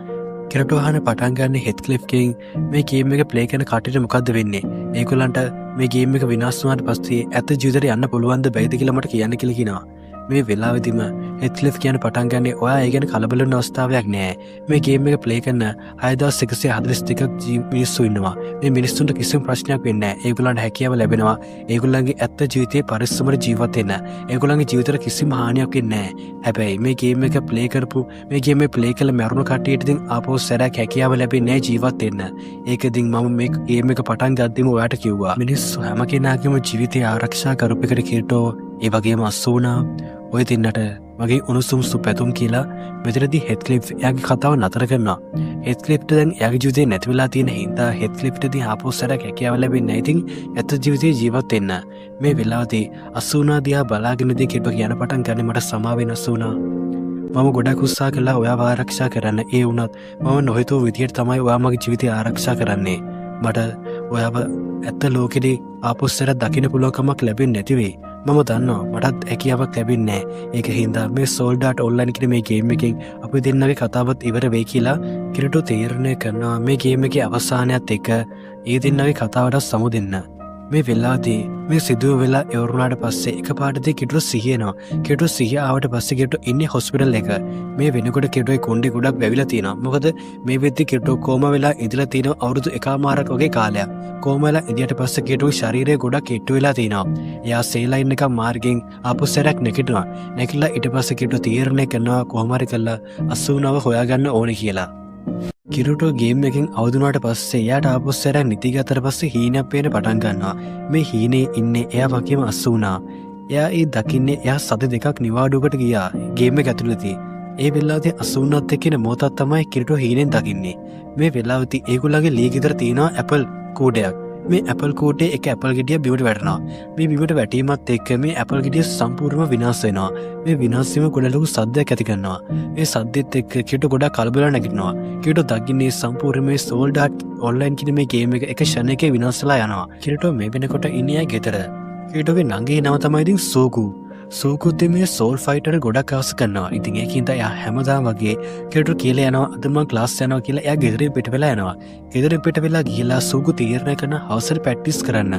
Speaker 1: කෙරටෝහන පටන් ගන්න හෙත්ලිෆ්ගෙන් මේ ගේම් එක ප්ලේ කරන කට්ටියට මොකද්ද වෙන්නේ? ඒගොල්ලන්ට මේ ගේම් එක විනාශ වුණාට පස්සේ ඇත්ත ජීවිතේට යන්න පුළුවන්ද බැයිද කියලා මට කියන්න කියලා කියනවා. මේ වෙලාවෙදිම හෙත්ලිෆ් කියන පටන් ගන්නේ ඔයා ඒ ගැන කලබල වෙන්න අවස්ථාවක් නෑ. මේ ගේම් එක ප්ලේ කරන 6142ක් මිනිස්සු ඉන්නවා. මේ මිනිස්සුන්ට කිසිම ප්‍රශ්නයක් වෙන්නේ නෑ. ඒගොල්ලන්ට හැකියාව ලැබෙනවා. ඒගොල්ලන්ගේ ඇත්ත ජීවිතේ පරිස්සමට ජීවත් වෙන්න. ඒගොල්ලන්ගේ ජීවිතේට කිසිම හානියක් වෙන්නේ නෑ. හැබැයි මේ ගේම් එක ප්ලේ කරපු මේ ගේම් එක ප්ලේ කළ මරුණු කට්ටියට ඉතින් ආපහු සැරයක් හැකියාව ලැබෙන්නේ නෑ ජීවත් වෙන්න. ඒක ඉතින් මම මේ ගේම් එක පටන් ගද්දිම ඔයාට කිව්වා. මිනිස්සු හැම කෙනාගේම ජීවිතය ආරක්ෂා කරපු එකට කිරටෝ ඒ වගේම අස්සුනා ඔය දෙන්නට මගේ උණුසුම් සුපැතුම් කියලා මෙතනදී හෙත්ලිෆ් එයාගේ කතාව නතර කරනවා. හෙත්ලිෆ්ට දැන් එයාගේ ජීවිතේ නැති වෙලා තියෙන හින්දා හෙත්ලිෆ්ටදී ආපහු සැරයක් හැකියාව ලැබෙන්නේ නැහැ. ඉතින් ඇත්ත ජීවිතේ ජීවත් වෙන්න. මේ වෙලාවදී අස්සුනා දිහා බලාගෙනදී කිව්ව කියන පටන් ගන්න මට සමා වෙන අස්සුනා. මම ගොඩක් උත්සාහ කළා ඔයාව ආරක්ෂා කරන්න. ඒ වුණත් මම නොහිතුව විදියට තමයි ඔයා මගේ ජීවිතය ආරක්ෂා කරන්නේ. මට ඔයාව ඇත්ත ලෝකෙදී ආපහු සැරයක් දකින්න පුළුවන්කමක් ලැබෙන්නේ නැති වෙයි. මම දන්නවා මටත් හැකියාවක් ලැබෙන්නේ නැහැ. ඒක හින්දා මේ සෝල්ඩ් ආර්ට් ඔන්ලයින් කියන මේ ගේම් එකෙන් අපි දෙන්නගේ කතාවත් ඉවර වෙයි කියලා කිරටෝ තීරණය කරනවා. මේ ගේම් එකේ අවසානයත් එක්ක ඒ දෙන්නගේ කතාවට සමු දෙන්න. මේ වෙලාවදී මේ සිදුව වෙලා ඉවරුණාට පස්සේ එකපාරටදී කිට්ටෝ සිහිය එනවා. කිට්ටෝ සිහිය ආවට පස්සේ කිට්ටෝ ඉන්නේ හොස්පිටල් එක. මේ වෙනකොට කිට්ටෝගේ කොණ්ඩේ ගොඩක් වැවිලා තියෙනවා. මොකද මේ වෙද්දි කිට්ටෝ කෝම වෙලා ඉඳලා තියෙන අවුරුදු එකමාරක් වගේ කාලයක්. කෝම වෙලා ඉඳියට පස්සේ කිට්ටෝගේ ශරීරය ගොඩක් කෙට්ටු වෙලා තියෙනවා. එයා සේලයින් එක මාර්ගෙන් ආපහු සැරයක් නැගිටිනවා. නැගිටලා ඊට පස්සේ කිට්ටෝ තීරණය කරනවා කොහොම හරි කරලා අස්සුනව හොයාගන්න ඕනේ කියලා. කිරටෝ ගේම් එකෙන් අවදුනාට පස්සේ එයාට ආපහු සැරයක් නිදි ගත්තට පස්සේ හීනයක් පේන්න පටන් ගන්නවා. මේ හීනේ ඉන්නේ එයා වගේම අස්සුනා. එයා ඒ දකින්නේ එයා සද දෙකක් නිවාඩුවකට ගියා ගේම් එක ඇතුළතදී. ඒ වෙලාවදී අස්සුනාත් එක්ක ඉන මොහොතක් තමයි කිරටෝ හීනෙන් දකින්නේ. මේ වෙලාවදී ඒගොල්ලන්ගේ ලී ගෙදර තියෙනවා ඇපල් කූඩයක්. මේ ඇපල් කූටේ එක ඇපල් ගෙඩිය බිමට වැටෙනවා. මේ බිමට වැටීමත් එක්ක මේ ඇපල් ගෙඩිය සම්පූර්ණයෙන්ම විනාශ වෙනවා. මේ විනාශ වීම ගොඩ ලොකු සද්දයක් ඇති කරනවා. මේ සද්දෙත් එක්ක කිරටෝ ගොඩක් කලබල නැගිටිනවා. කිරටෝ දකින්නේ සම්පූර්ණයෙන්ම මේ සෝල්ඩ් ආර්ට් ඔන්ලයින් කියන මේ ගේම් එක එක ෂණයක විනාශ වෙලා යනවා. කිරටෝ මේ වෙනකොට ඉන්නේ ගෙදර. කිරටෝගේ නංගී නම තමයි ඉතින් සෝකු. සෝකුත් මේ සෝල් ෆයිටර් ගොඩක් ආස කරනවා. ඉතින් ඒකින්ද එයා හැමදාම වගේ කිරටෝ කියලා යනවා අද මම ක්ලාස් යනවා කියලා එයා ගෙදරින් පිට වෙලා යනවා. ගෙදරින් පිට වෙලා ගිහලා සෝකු තීරණය කරන හවසට ප්‍රැක්ටිස් කරන්න.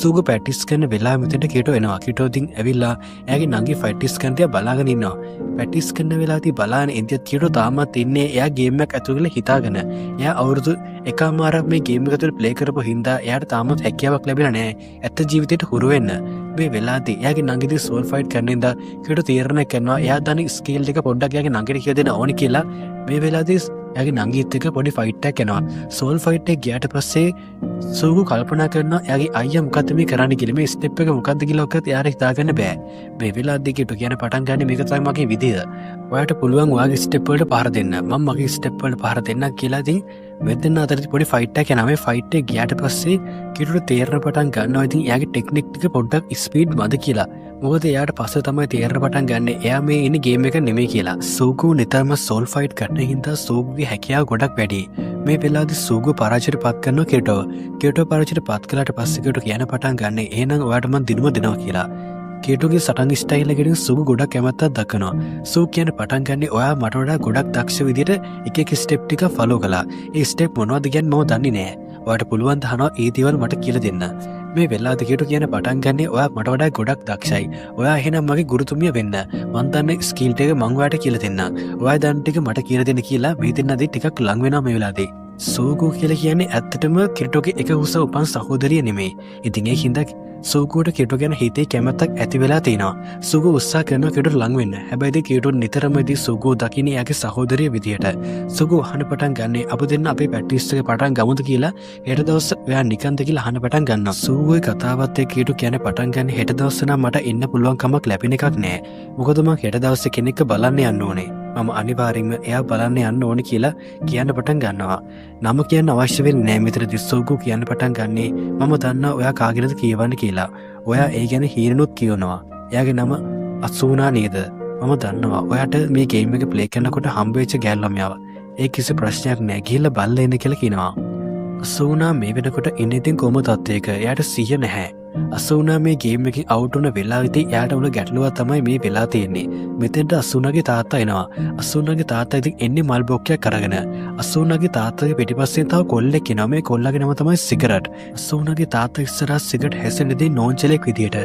Speaker 1: සෝකු ප්‍රැක්ටිස් කරන වෙලාව මෙතනට කිරටෝ එනවා. කිරටෝ ඉතින් ඇවිල්ලා එයාගේ නංගි ප්‍රැක්ටිස් කරන තියා බලාගෙන ඉන්නවා. ප්‍රැක්ටිස් කරන වෙලාවදී බලාගෙන ඉඳියත් කිරටෝ තාමත් ඉන්නේ එයා ගේම් එකක් ඇතුළේ කියලා හිතාගෙන. එයා අවුරුදු එකමාරක් මේ ගේම් එක ඇතුළේ ප්ලේ කරපු හින්දා එයාට තාමත් හැකියාවක් ලැබිලා නැහැ. ඇත්ත ජීවිතේට හුරු වෙන්න. මේ වෙලාදී එයාගේ නංගිදී සෝල් ෆයිට් කරන ඉඳලා කිට්ටු තීරණය කරනවා එයා දන්නේ ස්කේල් එක පොඩ්ඩක් එයාගේ නංගිට කියලා දෙන්න ඕනි කියලා. මේ වෙලාදී එයාගේ නංගිත් එක්ක පොඩි ෆයිට් එකක් යනවා. සෝල් ෆයිට් එක ගියාට පස්සේ සූගු කල්පනා කරනවා එයාගේ අයියා මොකද්ද මේ කරන්න කියලා. මේ ස්ටෙප් එක මොකද්ද කියලා ඔක්කොත් එයාට හිතාගන්න බෑ. මේ වෙලාදී කිට්ටු කියන පටන් ගන්න මේක තමයි මගේ විදිය. ඔයාට පුළුවන් ඔයාගේ ස්ටෙප් වලට පහර දෙන්න. මම මගේ ස්ටෙප් වලට පහර දෙන්නම් කියලා ඉතින් මෙතන අතරේ පොඩි ෆයිට් එකක් යනවා. මේ ෆයිට් එක ගියාට පස්සේ කිට්ටුට තේරෙන පටන් ගන්නවා ඉතින් එයාගේ ටෙක්නික් ටික පොඩ්ඩක් ස්පීඩ් මද කියලා. මොකද එයාට පස්සේ තමයි තේරෙන පටන් ගන්න එයා මේ ඉන්නේ ගේම් එක නෙමෙයි කියලා. සූගු නිතරම සෝල් ෆයිට් කරන හින්දා සූගුගේ හැකියාව ගොඩක් වැඩි. මේ වෙලාවේදී සූගු පරාජයට පත් කරනවා කිට්ටුව. කිට්ටුව පරාජයට පත් කළාට පස්සේ කිට්ටු කියන පටන් ගන්න එහෙනම් ඔයාට මම දිනුම දෙනවා කියලා. කිට්ටුගේ සටන් ස්ටයිල් එකකින් සූගු ගොඩක් කැමැත්තක් දක්වනවා. සූගු කියන පටන් ගන්නේ ඔයා මට වඩා ගොඩක් දක්ෂ විදිහට එක එක ස්ටෙප් ටික ෆලෝ කළා. ඒ ස්ටෙප් මොනවද කියන්නේ මම දන්නේ නැහැ. ඔයාට පුළුවන් ද අහනවා ඒ දේවල් මට කියලා දෙන්න. මේ වෙලාවේදී කිට්ටු කියන පටන් ගන්නේ ඔයා මට වඩා ගොඩක් දක්ෂයි. ඔයා එහෙනම් මගේ ගුරුතුමිය වෙන්න. මම දන්නේ ස්කිල් ටික මම ඔයාට කියලා දෙන්න. ඔයා දන්න ටික මට කියලා දෙන්න කියලා මේ දෙන්නදී ටිකක් ලඟ වෙනවා මේ වෙලාවේදී. සූගු කියලා කියන්නේ ඇත්තටම කිට්ටුගේ එක උස උපන් සහෝදරිය නෙමෙයි. ඉතින් ඒ හින්දා සූගුට කිට්ටු ගැන හිතේ කැමැත්තක් ඇති වෙලා තියෙනවා. සූගු උත්සාහ කරනවා කිට්ටුට ලඟ වෙන්න. හැබැයි කිට්ටු නිතරම ඉතින් සූගු දකින්නේ එයාගේ සහෝදරිය විදියට. සූගු අහන පටන් ගන්නේ අප දෙන්න අපේ ප්‍රැක්ටිස් එක පටන් ගමුද කියලා. හෙට දවස් ඔයා නිකන්ද කියලා අහන පටන් ගන්නවා. සූගුගේ කතාවත් එක්ක කිට්ටු කියන්නේ පටන් ගන්නේ හෙට දවස් නම් මට ඉන්න පුළුවන් කමක් ලැබෙන එකක් නෑ. මොකද මම හෙට දවසේ කෙනෙක්ව බලන්න යන්න ඕනේ. මම අනිවාර්යෙන්ම එයා බලන්න යන්න ඕනේ කියලා කියන්න පටන් ගන්නවා. නම කියන්න අවශ්‍ය වෙන්නේ නෑ මෙතනදී සූගු කියන්න පටන් ගන්නේ මම දන්නවා ඔයා කාගෙනද කියවන්නේ කියලා. ඔයා ඒ ගැන හීනනුත් කියනවා. එයාගේ නම අසූනා නේද? මම දන්නවා. ඔයාට මේ ගේම් එක ප්ලේ කරනකොට හම්බෙච්ච ගෑල්ලමියාව. ඒ කිසි ප්‍රශ්නයක් නෑ. ගිහිල්ලා බලලා එන්න කියලා කියනවා. අසූනා මේ වෙනකොට ඉන්නේ ඉතින් කොහොම තත්ත්වයක? එයාට සිහිය නැහැ. අසූනා මේ ගේම් එකෙන් අවුට් වුණ වෙලාවෙදී එයාට උන ගැටලුව තමයි මේ වෙලා තියෙන්නේ. මෙතෙන්ට අසූනාගේ තාත්තා එනවා. අසූනාගේ තාත්තා ඉතින් එන්නේ මල් බොක්කයක් අරගෙන. අසූනාගේ තාත්තගේ පිටිපස්සෙන් තව කොල්ලෙක් එනවා. මේ කොල්ලගේ නම තමයි සිගරට්. අසූනාගේ තාත්තා ඉස්සරහා සිගරට් හැසෙන්නදී නෝන්චලෙක් විදියට.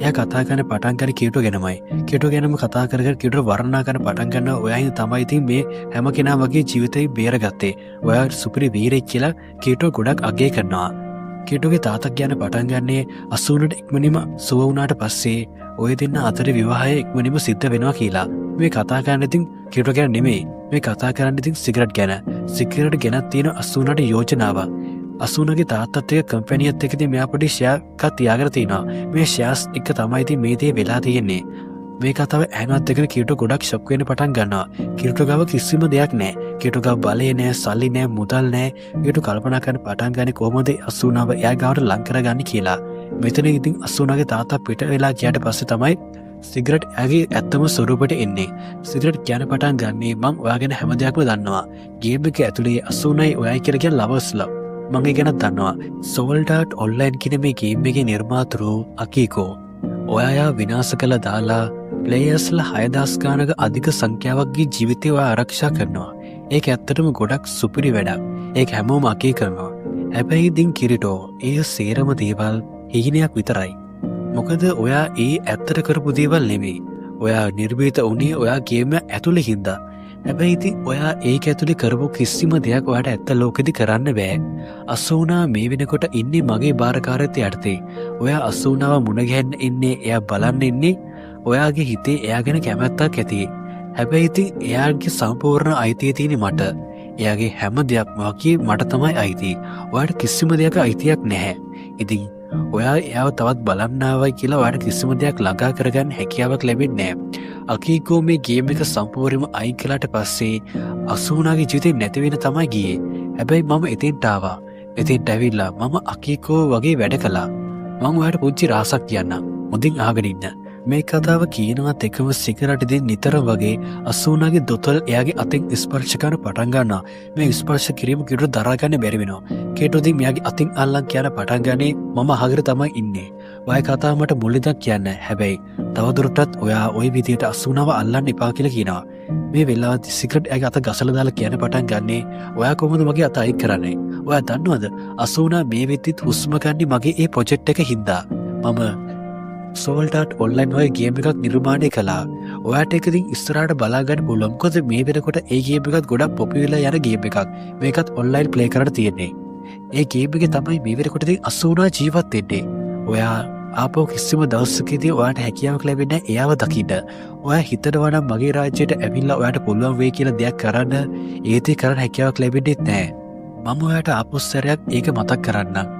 Speaker 1: එයා කතා කරන පටන් ගන්න කිට්ටු ගැනමයි. කිට්ටු ගැනම කතා කර කර කිට්ටු වර්ණනා කරන පටන් ගන්නවා. ඔයා හින් තමයි ඉතින් මේ හැම කෙනා වගේ ජීවිතේ බේරගත්තේ. ඔයා සුපිරි වීරයෙක් කියලා කිට්ටු ගොඩක් අගය කරනවා. කිට්ටුගේ තාත්තා කියන පටන් ගන්නේ අසූනට ඉක්මනින්ම සුව වුණාට පස්සේ ඔය දෙන්න අතර විවාහය ඉක්මනින්ම සිද්ධ වෙනවා කියලා. මේ කතා කරන්නේ ඉතින් කිට්ටු ගැන නෙමෙයි. මේ කතා කරන්නේ ඉතින් සිගරට් ගැන. සිගරට් ගැනත් තියෙන අසූනට යෝජනාව. අසූනගේ තාත්තත් එක්ක කම්පැනිත් එක්ක ඉතින් මෙයා පොඩි ෂෙයා එකක් තියාගෙන තිනවා. මේ ෂෙයාස් එක තමයි ඉතින් මේ දේ වෙලා තියෙන්නේ. මේ කතාව ඇහනවත් එක්කන කිට්ටු ගොඩක් ෂොක් වෙන්න පටන් ගන්නවා. කිට්ටු ගාව කිසිම දෙයක් නැහැ. කිට්ටු ගාව බලය නැහැ, සල්ලි නැහැ, මුදල් නැහැ. කිට්ටු කල්පනා කරන පටන් ගන්නේ කොහොමද අසූනාව එයා ගාවට ලං කරගන්නේ කියලා. මෙතන ඉතින් අසූනාගේ තාත්තා පිට වෙලා ගියාට පස්සේ තමයි සිගරට් එයාගේ ඇත්තම ස්වරූපයට එන්නේ. සිගරට් කියන පටන් ගන්නේ මං ඔයා ගැන හැම දෙයක්ම දන්නවා. ගේම් එක ඇතුලේ අසූනයි ඔයයි කියලා කියන ලවර්ස්ලා. මම ඒ ගැනත් දන්නවා. සෝල්ඩාට් ඔන්ලයින් කියන මේ ගේම් එකේ නිර්මාතෘ අකීකෝ. ඔයා විනාශ කළා දාලා ප්ලේයර්ස්ලා 6000 ගානක අධික සංඛ්‍යාවක්ගේ ජීවිතය ඔයා ආරක්ෂා කරනවා. ඒක ඇත්තටම ගොඩක් සුපිරි වැඩක්. ඒක හැමෝම අකී කරනවා. හැබැයි ඉතින් කිරිටෝ ඒ සේරම දේවල් හීනයක් විතරයි. මොකද ඔයා ඒ ඇත්තට කරපු දේවල් නෙමෙයි. ඔයා නිර්භීත වුණේ ඔයා ගේම ඇතුලේ හින්දා. හැබැයි ඉතින් ඔයා ඒක ඇතුලේ කරපු කිසිම දෙයක් ඔයාට ඇත්ත ලෝකෙදි කරන්න බෑ. අසූනා මේ වෙනකොට ඉන්නේ මගේ බාරකාරත්වයට යටතේ. ඔයා අසූනාව මුණ ගැහෙන්න ඉන්නේ, එයා බලන්න ඉන්නේ. ඔයාගේ හිතේ එයා ගැන කැමැත්තක් ඇති. හැබැයි ඉතින් එයාගේ සම්පූර්ණ අයිතිය තියෙන්නේ මට. එයාගේ හැම දෙයක්ම වගේ මට තමයි අයිති. ඔයාට කිසිම දෙයක අයිතියක් නැහැ. ඉතින් ඔයා එයාව තවත් බලන්න ආවයි කියලා ඔයාට කිසිම දෙයක් ළඟා කරගන්න හැකියාවක් ලැබෙන්නේ නැහැ. අකීකෝ මේ ගේම් එක සම්පූර්ණයෙන්ම අයින් කළාට පස්සේ අසූනාගේ ජීවිතේ නැති වෙන තමයි ගියේ. හැබැයි මම එතෙන්ට ආවා. එතෙන්ට ඇවිල්ලා මම අකීකෝ වගේ වැඩ කළා. මම ඔයාට පුංචි රහසක් කියන්නම්. මුදින් අහගෙන ඉන්න. මේ කතාව කියනවත් එකම සිගරට් ඉදින් නිතර වගේ අසූනාගේ දොතල් එයාගේ අතින් ස්පර්ශ කරන පටන් ගන්නවා. මේ ස්පර්ශ කිරීම කිට්ටු දරා ගන්න බැරි වෙනවා. කිට්ටු ඉතින් මෙයාගේ අතින් අල්ලන් කියන පටන් ගන්නේ මම අහගෙන තමයි ඉන්නේ. ඔය කතාව මට මුලින්ම කියන්න. හැබැයි තවදුරටත් ඔයා ওই විදියට අසූනාව අල්ලන්න එපා කියලා කියනවා. මේ වෙලාවට සිගරට් එයාගේ අත ගසලා දාලා කියන පටන් ගන්නේ ඔයා කොහොමද මගේ අත අයින් කරන්නේ? ඔයා දන්නවද අසූනා මේ වෙද්දිත් හුස්ම ගන්නේ මගේ ඒ ප්‍රොජෙක්ට් එක හින්දා. මම සෝල්ඩාට් ඔන්ලයින් වගේ ගේම් එකක් නිර්මාණය කළා. ඔයාට ඒක ඉතින් ඉස්සරහට බලාගන්න පුළුවන්. මොකද මේ වෙනකොට ඒ ගේම් එකත් ගොඩක් පොපියුලර් යන ගේම් එකක්. මේකත් ඔන්ලයින් ප්ලේ කරන්න තියෙන්නේ. ඒ ගේම් එකේ තමයි මේ වෙනකොට ඉතින් අසූනා ජීවත් වෙන්නේ. ඔයා ආපෝ කිසිම දවසකදී ඔයාට හැකියාවක් ලැබෙන්නේ එයාව දකින්න. ඔයා හිතනවා නම් මගේ රාජ්‍යයට ඇවිල්ලා ඔයාට පුළුවන් වෙයි කියලා දෙයක් කරන්න ඒතේ කරන්න හැකියාවක් ලැබෙන්නේ නැහැ. මම ඔයාට ආපොස්සරයක් ඒක මතක් කරන්නම්.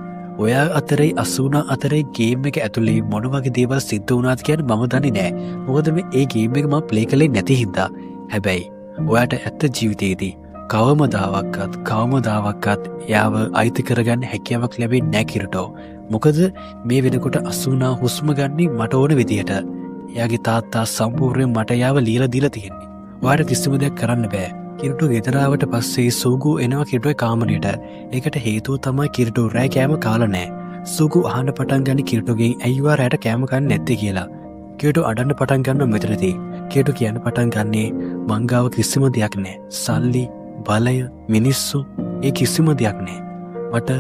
Speaker 1: ඔයා අතරේ 80 අතරේ ගේම් එක ඇතුලේ මොන වගේ දේවල් සිද්ධ වුණාද කියන්නේ මම දන්නේ නැහැ. මොකද මේ ඒ ගේම් එක මම ප්ලේ කළේ නැති හින්දා. හැබැයි ඔයාට ඇත්ත ජීවිතේදී කවමදාවක්වත් එයාව අයිති කරගන්න හැකියාවක් ලැබෙන්නේ නැහැ කිරටෝ. මොකද මේ වෙනකොට 80 හුස්ම ගන්නේ මට ඕන විදියට. එයාගේ තාත්තා සම්පූර්ණයෙන් මට එයාව লীලා දීලා තියෙන්නේ. ඔයාට කිසිම දෙයක් කරන්න බෑ. කිරටෝ ගෙදර ආවට පස්සේ සූගු එනවා කිරටෝගේ කාමරයට. ඒකට හේතුව තමයි කිරටෝ රෑ කෑම කාලා නැහැ. සූගු අහන්න පටන් ගන්න කිරටෝගෙන් ඇයි ඔයා රෑට කෑම කන්නේ නැත්තේ කියලා. කිරටෝ අඬන්න පටන් ගන්නවා මෙතනදී. කිරටෝ කියන්න පටන් ගන්නේ මං ගාව කිසිම දෙයක් නැහැ. සල්ලි, බලය, මිනිස්සු ඒ කිසිම දෙයක් නැහැ. මට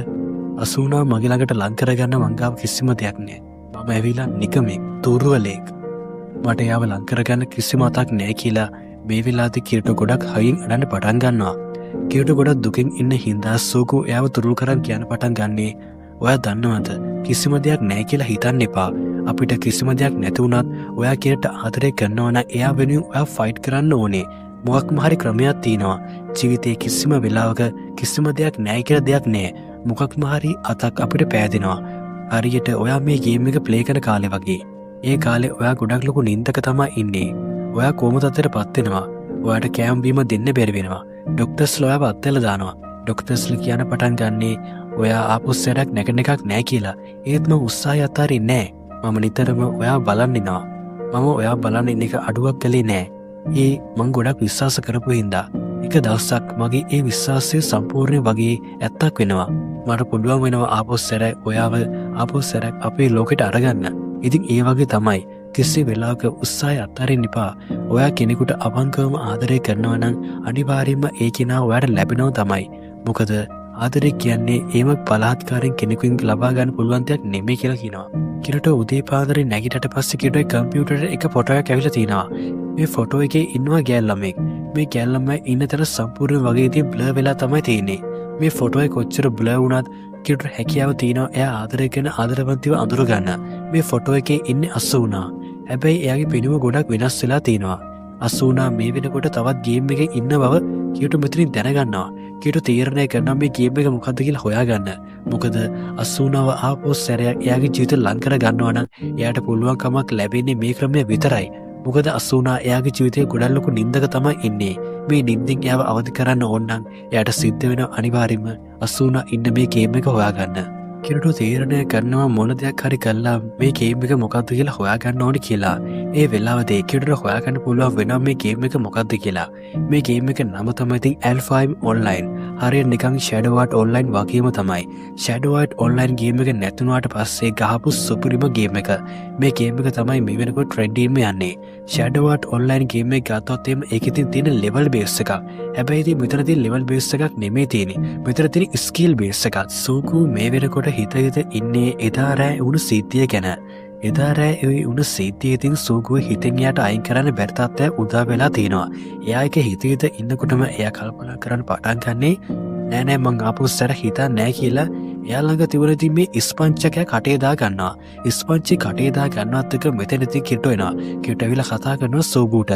Speaker 1: 80 මගේ ළඟට ලං කරගන්න මං ගාව කිසිම දෙයක් නැහැ. මම ඇවිල්ලා නිකමෙක්, තුරුවලෙක්. මට එයාව ලං කරගන්න කිසිම අතක් නැහැ කියලා මේ වෙලාවේදී කිරටෝ ගොඩක් හයින් අඬන්න පටන් ගන්නවා. කිරටෝ ගොඩක් දුකින් ඉන්න හින්දා සූගු එයාව තුරුල් කරන් කියන්න පටන් ගන්නේ ඔයා දන්නවද කිසිම දෙයක් නැහැ කියලා හිතන්න එපා. අපිට කිසිම දෙයක් නැති වුණත් ඔයා කෙනෙක්ට ආදරය කරනවා නම් එයා වෙනුවෙන් ඔයා ෆයිට් කරන්න ඕනේ. මොකක්ම හරි ක්‍රමයක් තියෙනවා. ජීවිතේ කිසිම වෙලාවක කිසිම දෙයක් නැහැ කියලා දෙයක් නැහැ. මොකක්ම හරි අතක් අපිට පෑදෙනවා. හරියට ඔයා මේ ගේම් එක ප්ලේ කරන කාලේ වගේ. ඒ කාලේ ඔයා ගොඩක් ලොකු නින්දක තමයි ඉන්නේ. ඔයා කොහොම තත්ත්වයටපත් වෙනවා. ඔයාට කෑම බීම දෙන්න බැරි වෙනවා. ડોක්ටර්ස්ලා ඔයාව අත්හැරලා දානවා. ડોක්ටර්ස්ලා කියන පටන් ගන්නේ ඔයා ආපොස්සරක් නැකන එකක් නැහැ කියලා. ඒත් මම උත්සාහය අතාරින්නේ නැහැ. මම නිතරම ඔයාව බලන් ඉනවා. මම ඔයාව බලන් ඉන්න එක අඩුවක් කළේ නැහැ. ඒ මං ගොඩක් විශ්වාස කරපු හින්දා එක දවසක් මගේ ඒ විශ්වාසය සම්පූර්ණ වගේ ඇත්තක් වෙනවා. මට පුළුවන් වෙනවා ඔයාව ආපොස්සරක් අපේ ලෝකෙට අරගන්න. ඉතින් ඒ වගේ තමයි. කිසි වෙලාවක උත්සාහය අත්හරින්න එපා. ඔයා කෙනෙකුට අවංකවම ආදරය කරනවා නම් අනිවාර්යයෙන්ම ඒ කෙනා ඔයාට ලැබෙනවා තමයි. මොකද ආදරය කියන්නේ ඒම බලාත්කාරයෙන් කෙනෙකුෙන් ලබා ගන්න පුළුවන් දෙයක් නෙමෙයි කියලා කියනවා. කිරටෝ උදේ පාන්දරේ නැගිටට පස්සේ කිරටෝගේ කම්පියුටරේ එක ෆොටෝ එකක් ඇවිල්ලා තිනවා. මේ ෆොටෝ එකේ ඉන්නවා ගෑල් ළමෙක්. මේ ගෑල් ළමයා ඉන්න තැන සම්පූර්ණ වගේදී බ්ලර් වෙලා තමයි තියෙන්නේ. මේ ෆොටෝ එක කොච්චර බ්ලර් වුණත් කිරටෝ හැකියාව තියෙනවා එයා ආදරය කරන ආදරවන්තව අඳුර ගන්න. මේ ෆොටෝ එකේ ඉන්නේ 80. හැබැයි එයාගේ පෙනුම ගොඩක් වෙනස් වෙලා තියෙනවා. 80 මේ වෙනකොට තවත් ගේම් එකේ ඉන්න බව කිරටෝ මෙතනින් දැනගන්නවා. කිරටෝ තීරණය කරනවා මේ ගේම් එක මොකද්ද කියලා හොයාගන්න. මොකද 80ව ආපහු සැරයක් එයාගේ ජීවිතේ ලං කර ගන්නවා නම් එයාට පුළුවන් කමක් ලැබෙන්නේ මේ ක්‍රමය විතරයි. මොකද 80 එයාගේ ජීවිතේ ගොඩක් ලොකු නින්දක තමයි ඉන්නේ. මේ නින්දෙන් එයාව අවදි කරන්න ඕන නම් එයාට සිද්ධ වෙන අනිවාර්යයෙන්ම 80 ඉන්න මේ ගේම් එක හොයාගන්න. කිරටෝ තීරණය කරනවා මොන දෙයක් හරි කළා මේ ගේම් එක මොකද්ද කියලා හොයාගන්න ඕනේ කියලා. ඒ වෙලාවදී කිරටෝ හොයාගන්න පුළුවන් වෙනවා මේ ගේම් එක මොකද්ද කියලා. මේ ගේම් එක නම තමයි ඉතින් Alpha Online. හරියට නිකන් Shadow Art Online වගේම තමයි. Shadow Art Online ගේම් එක නැතුණාට පස්සේ ගහපු සුපිරිම ගේම් එක. මේ ගේම් එක තමයි මේ වෙනකොට ට්‍රෙන්ඩින්ම යන්නේ. Shadow Art Online ගේම් එක ගත්තොත් ඒකෙන් තියෙන level base එකක්. හැබැයි ඉතින් මෙතනදී level base එකක් නෙමෙයි තියෙන්නේ. මෙතන තියෙන skill base එකක්. සූකු මේ වෙනකොට හිත ඉන්නේ එදා රෑ වුණු සිද්ධිය ගැන. එදා රෑ වුණු සිද්ධියකින් සූගුව හිතෙන් එයාට අයින් කරන්න බැරි තත්ත්වයක් උදා වෙලා තියෙනවා. එයා එක හිත ඉන්නකොටම එයා කල්පනා කරන්න පටන් ගන්නේ නෑ මං ආපුස්සර හිතන්නේ නෑ කියලා. එයා ළඟ තිබුණදී මේ ස්පන්ච් එක කටේ දා ගන්නවා. ස්පන්ච් කටේ දා ගන්නවත් එක මෙතනදී කිරටෝ එනවා. කිරටෝ ඇවිල්ලා කතා කරනවා සූගුට.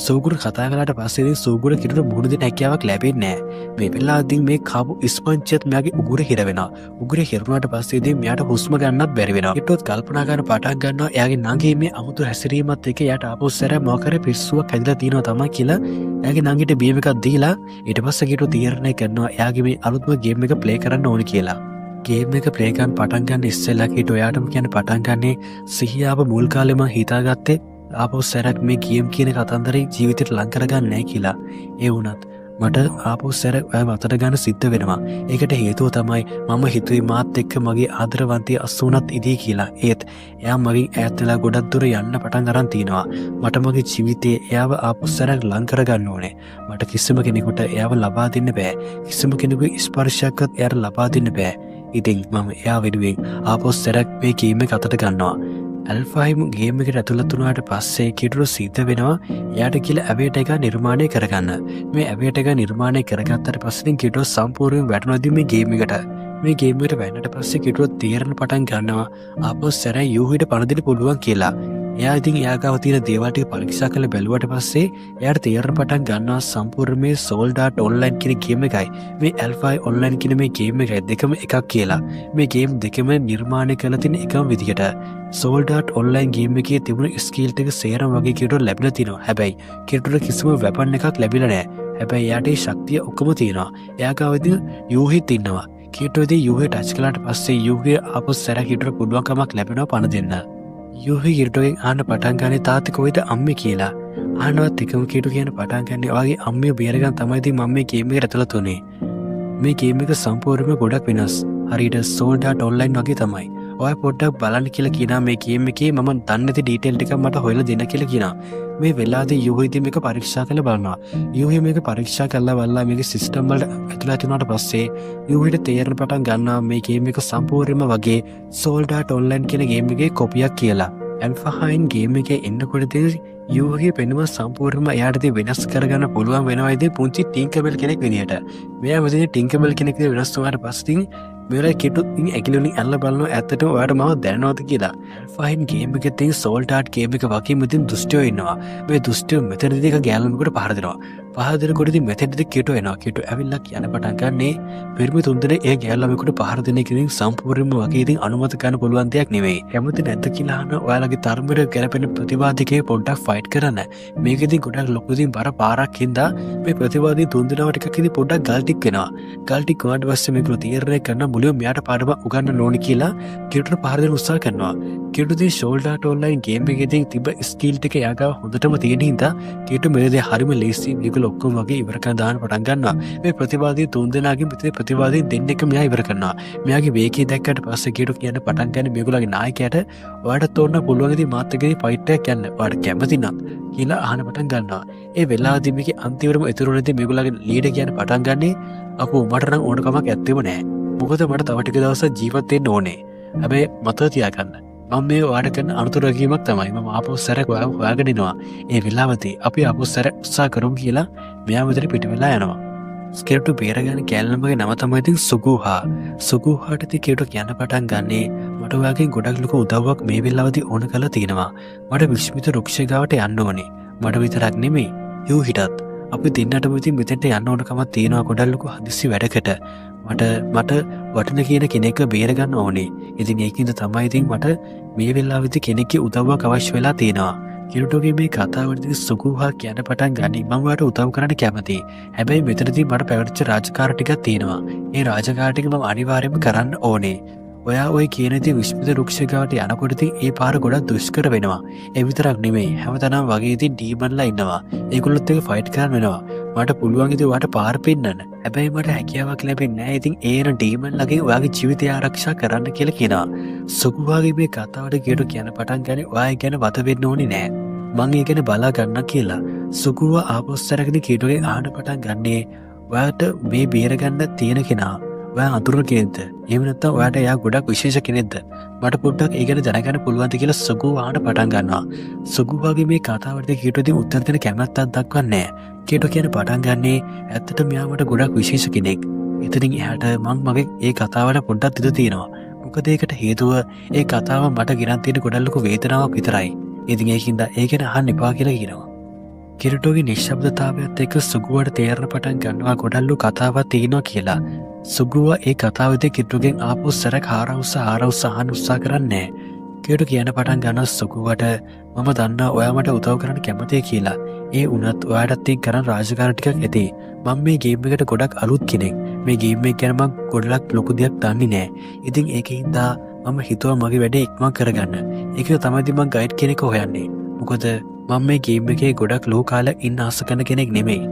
Speaker 1: සූගුට කතා කළාට පස්සේ සූගුට කිරටෝ මුහුණ දෙන්න හැකියාවක් ලැබෙන්නේ නෑ. මේ වෙලාවදී මේ කාපු ස්පන්ච්ත් මෙයාගේ උගුරේ හිර වෙනවා. උගුරේ හිරුණාට පස්සේදී මෙයාට හුස්ම ගන්නත් බැරි වෙනවා. කිරටෝත් කල්පනා කරන පටන් ගන්නවා එයාගේ නංගී මේ අමුතු හැසිරීමත් එක්ක එයාට ආපුස්සර මොකර පිස්සුවක් හැදිලා තියෙනවා තමයි කියලා. එයාගේ නංගිට බීම් එකක් දීලා ඊට පස්සේ කිරටෝ තීරණය කරනවා එයාගේ මේ අලුත්ම ගේම් එක ප්ලේ කරන්න ඕනේ කියලා. ගේම් එක ප්ලේ කරන්න පටන් ගන්න ඉස්සෙල්ලා කිරටෝ එයාටම කියන්න පටන් ගන්නේ සිහියාව මුල් කාලේ මම හිතාගත්තේ ආපහු සැරක් මේ ගේම් කියන කතන්දරේ ජීවිතේට ලං කරගන්න නැහැ කියලා. ඒ වුණත් මට ආපහු සැර ඔයාව අතට ගන්න සිද්ධ වෙනවා. ඒකට හේතුව තමයි මම හිතුවේ මාත් එක්ක මගේ ආදරවන්තිය 80ත් ඉදී කියලා. ඒත් එයා මගෙන් ඈත් වෙලා ගොඩක් දුර යන්න පටන් අරන් තිනවා. මට මගේ ජීවිතේ එයාව ආපහු සැරක් ලං කරගන්න ඕනේ. මට කිසිම කෙනෙකුට එයාව ලබා දෙන්න බෑ. කිසිම කෙනෙකුගේ ස්පර්ශයක්වත් එයාට ලබා දෙන්න බෑ. ඉතින් මම එයා වෙනුවෙන් ආපහු සැරක් මේ ගේම් එක අතට ගන්නවා. ඇල්ෆාහිම් ගේම එකට ඇතුළත්තුනාට පස්සේ කිටුරු සිද්ධ වෙනවා යායට කියල ඇබේට එක නිර්මාණය කරගන්න මේ ඇබේට එක නිර්මාණය කරගත්තට පස්සිින් කිටුව සම්පූර්යෙන් වැටනොදම ගේමිකට මේ ගේමට වැන්නට පස්සේ කිටුව තේරණ පටන් ගන්නවා අප සැර යුහිට පණදිට පුළුවන් කියලා එයා ඉතින් යාගාව තියෙන දේවල්ට පරීක්ෂා කළ බැලුවට පස්සේ එයාට තේරණ පටන් ගන්නවා සම්පූර්ණ මේ සෝල්ඩාට් ඔන්ලයින් කියන ගේම එකයි මේ ඇල්ෆයි ඔන්ලයින් කියන මේ ගේම එකයි දෙකම එකක් කියලා මේ ගේම් දෙකම නිර්මාණය කළ තින එකම විදිහට සෝල්ඩාට් ඔන්ලයින් ගේම එකේ තිබුණ ස්කීල්ට එක සේරම් වගේ කියට ලැබිල තිනවා හැබැයි කිටුට කිසිම වැපන්න එකක් ලැබිල නෑ හැබැයි යාට ශක්තිය ඔක්කම තියෙනවා එයාගාවද යුහිත් ඉන්නවා කිටුවද යුහ ටච් කලාට පස්සේ යුහේ අප සැර කිටට පුඩුවන්කමක් ලැබෙනවා පණ දෙන්න යුහි කිරටුවෙන් ආන පටන්ගන්නේ තාතිකොයිද අම්ම කියලා ආනවත් එකම කිටු කියන පටන්ගන්නේ වගේ අම්මය බේරගන් තමයිති මම ගේමේ ඇතුළ තුනේ මේ ගේමික සම්පූර්ම ගොඩක් වෙනස් හරිට සෝල්ඩාට ඔන්ලයින් වගේ තමයි ඔය පොඩ්ඩක් බලන්න කියල කියන මේ ගේම එකේ ම දන්නති ඩීටෙල් එක මට හොල දෙන කියල කියෙන මේ වෙලාද යුහිතම එක පරීක්ෂා කළ බලන්නවා යුහ මේක පරීක්ෂා කල්ලා වල්ලා මේක සිිස්ටම්බලට ඇතුලාතිනට පස්සේ යුහිට තේරණ පටන් ගන්නා මේ ගේම එක සම්පූර්යම වගේ සෝල්ඩාට ඔන්ලයින් කියෙන ගේමගේ කොපියක් කියලා ඇල්ෆහයින් ගේම එක එන්නකොටද යුහගේ පෙනුම සම්පූර්ම යාටති වෙනස් කරගන්න පුළුවන් වෙනවයිද පුංචි ටිංකබල් කෙනෙක් විදිට මෙයා වදන ටිංකබල් කෙනෙක් වෙනස්තුවාට පස්තිං මෙල කෙටුත් ඇකිලුනි ඇල්ල බලන්න ඇත්තට වට මව දැනවත කියලා ෆයින් ගේමකෙතින් සෝල්ටාට් ගේමික වගේ මතින් දුෂ්ටයෝ ඉන්නවා මේ දුෂ්ටය මෙතැරදික ගෑලමකට පහරදිනවා පහදර කොටති මෙතැටි කෙට එනවා කෙට ඇවිල්ලක් යන පටන්ගන්නේ පිරිමි තුන්දර ඒ ගෑල්ලමකට පහරදිනකිරින් සම්පූර්ම වගේතින් අනුමත ගන්න පුළුවන් දෙයක් නෙවෙයි හැමති නැත කියලාන ඔයාලගේ තරමට ගැරපෙන ප්‍රතිවාදිකය පොඩ්ඩක් ෆයිට් කරන්න මේකෙති ගොඩක් ලොකුදින් බර පාරක් හින්දා මේ ප්‍රතිවාදී තුන්දෙනවටකෙදි පොඩ්ඩක් ගල්ටික් වෙනවා ගල්ටික් වාට වස්සමකරු තීරණය කරන්න මුලිය මෙයාට පාඩම උගන්න ලෝනි කියලා කෙටට පහරදන උත්සා කරනවා කෙටුති ශෝල්ඩාට ඔන්ලයින් ගේමගෙතින් තිබ ස්කීල්ට එක යාග හොඳටම තියෙන හින්දා කෙට මෙරද හරිම ලේසි මේක ලොක්කොම වගේ ඉවරකදාන පටන් ගන්නවා මේ ප්‍රතිවාදී තුන්දෙනගේ පිතේ ප්‍රතිවාදී දෙන්න එක මෙයා ඉවර කරනවා මෙයාගේ වේකේ දැක්කට පස්ස කෙටු කියන්න පටන් ගන්න මේගොලගේ නායකයට වාට තෝරන්න පුළුවන්ගති මාතකෙදී පයිට්ටයක් යන්න වාට කැමතිනත් කියලා ආන පටන් ගන්නවා ඒ වෙලාදිමික අන්තිවරම එතුරුනති මේගොලගේ ලීඩ කියන පටන් ගන්නේ අප මටනම් ඕනකමක් ඇත්තෙම නෑ මොකද මට තවටික දවස ජීවත්තයෙන් ඕනේ හැබැයි මත තියාගන්න මම මේ වාඩ කරන අනතුරකීමක් තමයි ම අපෝ සැරක් වාගනිනවා ඒ වෙලාවති අපි අප සැර උත්සා කරුම් කියලා මෙයාමතර පිටි වෙලා යනවා ස්කෙරටු බේරගන කෑල්ලමගේ නමතමයිතින් සුගූහා සුගූහටති කෙටු කියන්න පටන් ගන්නේ මට ඔයාගේ ගොඩක් ලොක උදව්වක් මේ වෙල්ලාවති ඕන කළ තියෙනවා මට විශ්මිත රුක්ෂගාවට යන්න ඕනේ මට විතරක් නෙමේ යූ හිටත් අපි දෙන්නට විති මෙතෙන්ට යන්න ඕනකමත් තියෙනවා ගොඩල්ලොකු හදිසි වැඩකට මට වටන කියන කෙනෙක් බේරගන්න ඕනේ ඉතින් ඒකින්ද තමයිඉතින් මට මේ වෙල්ලාවිති කෙනෙක්ක උදව්වක් අවශ්‍ය වෙලා තියෙනවා කිරටෝගේ මේ කතාවරදි සුගූහා කියන පටන් ගනි මංවට උදව් කරන්න කැමති හැබැයි මෙතරදී මට පැවරච්ච රාජකාරටිකක් තියෙනවා ඒ රාජකාටික මම අනිවාර්යම කරන්න ඕනේ ඔයා ඔය කියනති විශ්මිත රුක්ෂගාවට යනකොටති ඒ පාර ගොඩක් දුෂ්කර වෙනවා එවිතරක් නෙමේ හැමතනම් වගේති ඩීමන්ලා ඉන්නවා ඒකුලොත් එක ෆයිට් කරන්න වෙනවා මට පුළුවන්ගති වට පාර පෙන්න්න හැබැයි මට හැකියාවක් ලැබෙන් නෑ ඉතින් ඒන ඩීමන් ලගේ ඔයාගේ ජීවිතය ආරක්ෂා කරන්න කියල කියෙනවා සුකුවාගේ මේ කතාවට ගෙටු කියන පටන් ගැන ඔය ගැන වතවෙන්න ඕනි නෑ මං ඒ ගැන බලා ගන්න කියලා සුකුව ආපොස්සරගෙන කෙටුවේ ආන පටන් ගන්නේ ඔයාට මේ බේරගන්න තියෙන කෙනා ඔය අතුර කෙනෙද එමනත්ත ඔයාට එයා ගොඩක් විශේෂ කෙනෙද මට පොඩ්ඩක් ඒගැන දැනගන්න පුළුවන්ද කියලා සුගුවාට පටන් ගන්නවා සුගුවාගේ මේ කතාවට කෙටුති උත්තරතින කැමැත්තත් දක්වන්නේ කෙටු කියන පටන් ගන්නේ ඇත්තට මෙයාමට ගොඩක් විශේෂ කෙනෙක් එතනින් එහට මං මගේ ඒ කතාවට පොඩ්ඩක් තිද තියෙනවා මොකදේකට හේතුව ඒ කතාව මට ගෙනන්තියෙන ගොඩල්ලකු වේතනාවක් විතරයි ඉතින් ඒකින්ද ඒගෙන අහන්න එපා කියලා කියනවා කිරටෝගේ නිශ්ශබ්දතාවයත් එක සුගුවට තේරණ පටන් ගන්නවා ගොඩල්ලු කතාවත් තියෙනවා කියලා සුගුව ඒ කතාවද කිටුගෙන් ආපු සැර ආරවසාහන් උත්සා කරන්නේ කෙටු කියන පටන් ගන්න සුකුවට මම දන්න ඔයාමට උදව් කරන්න කැමතිය කියලා ඒ උනත් ඔයාටත්තින් කරන්න රාජකාරටිකක් ඇති මං මේ ගේම්මකට ගොඩක් අලුත් කෙනෙක් මේ ගේම්ම ගැනම ගොඩලක් ලොකු දෙයක් දන්නේ නෑ ඉතින් ඒක හින්දා මම හිතුව මගේ වැඩ ඉක්මං කරගන්න එක තමයිතිමං ගයිඩ් කෙනෙක හොයන්නේ මොකද මං මේ ගේම් එකේ ගොඩක් ලෝ කාල ඉන්න ආස කන කෙනෙක් නෙමෙයි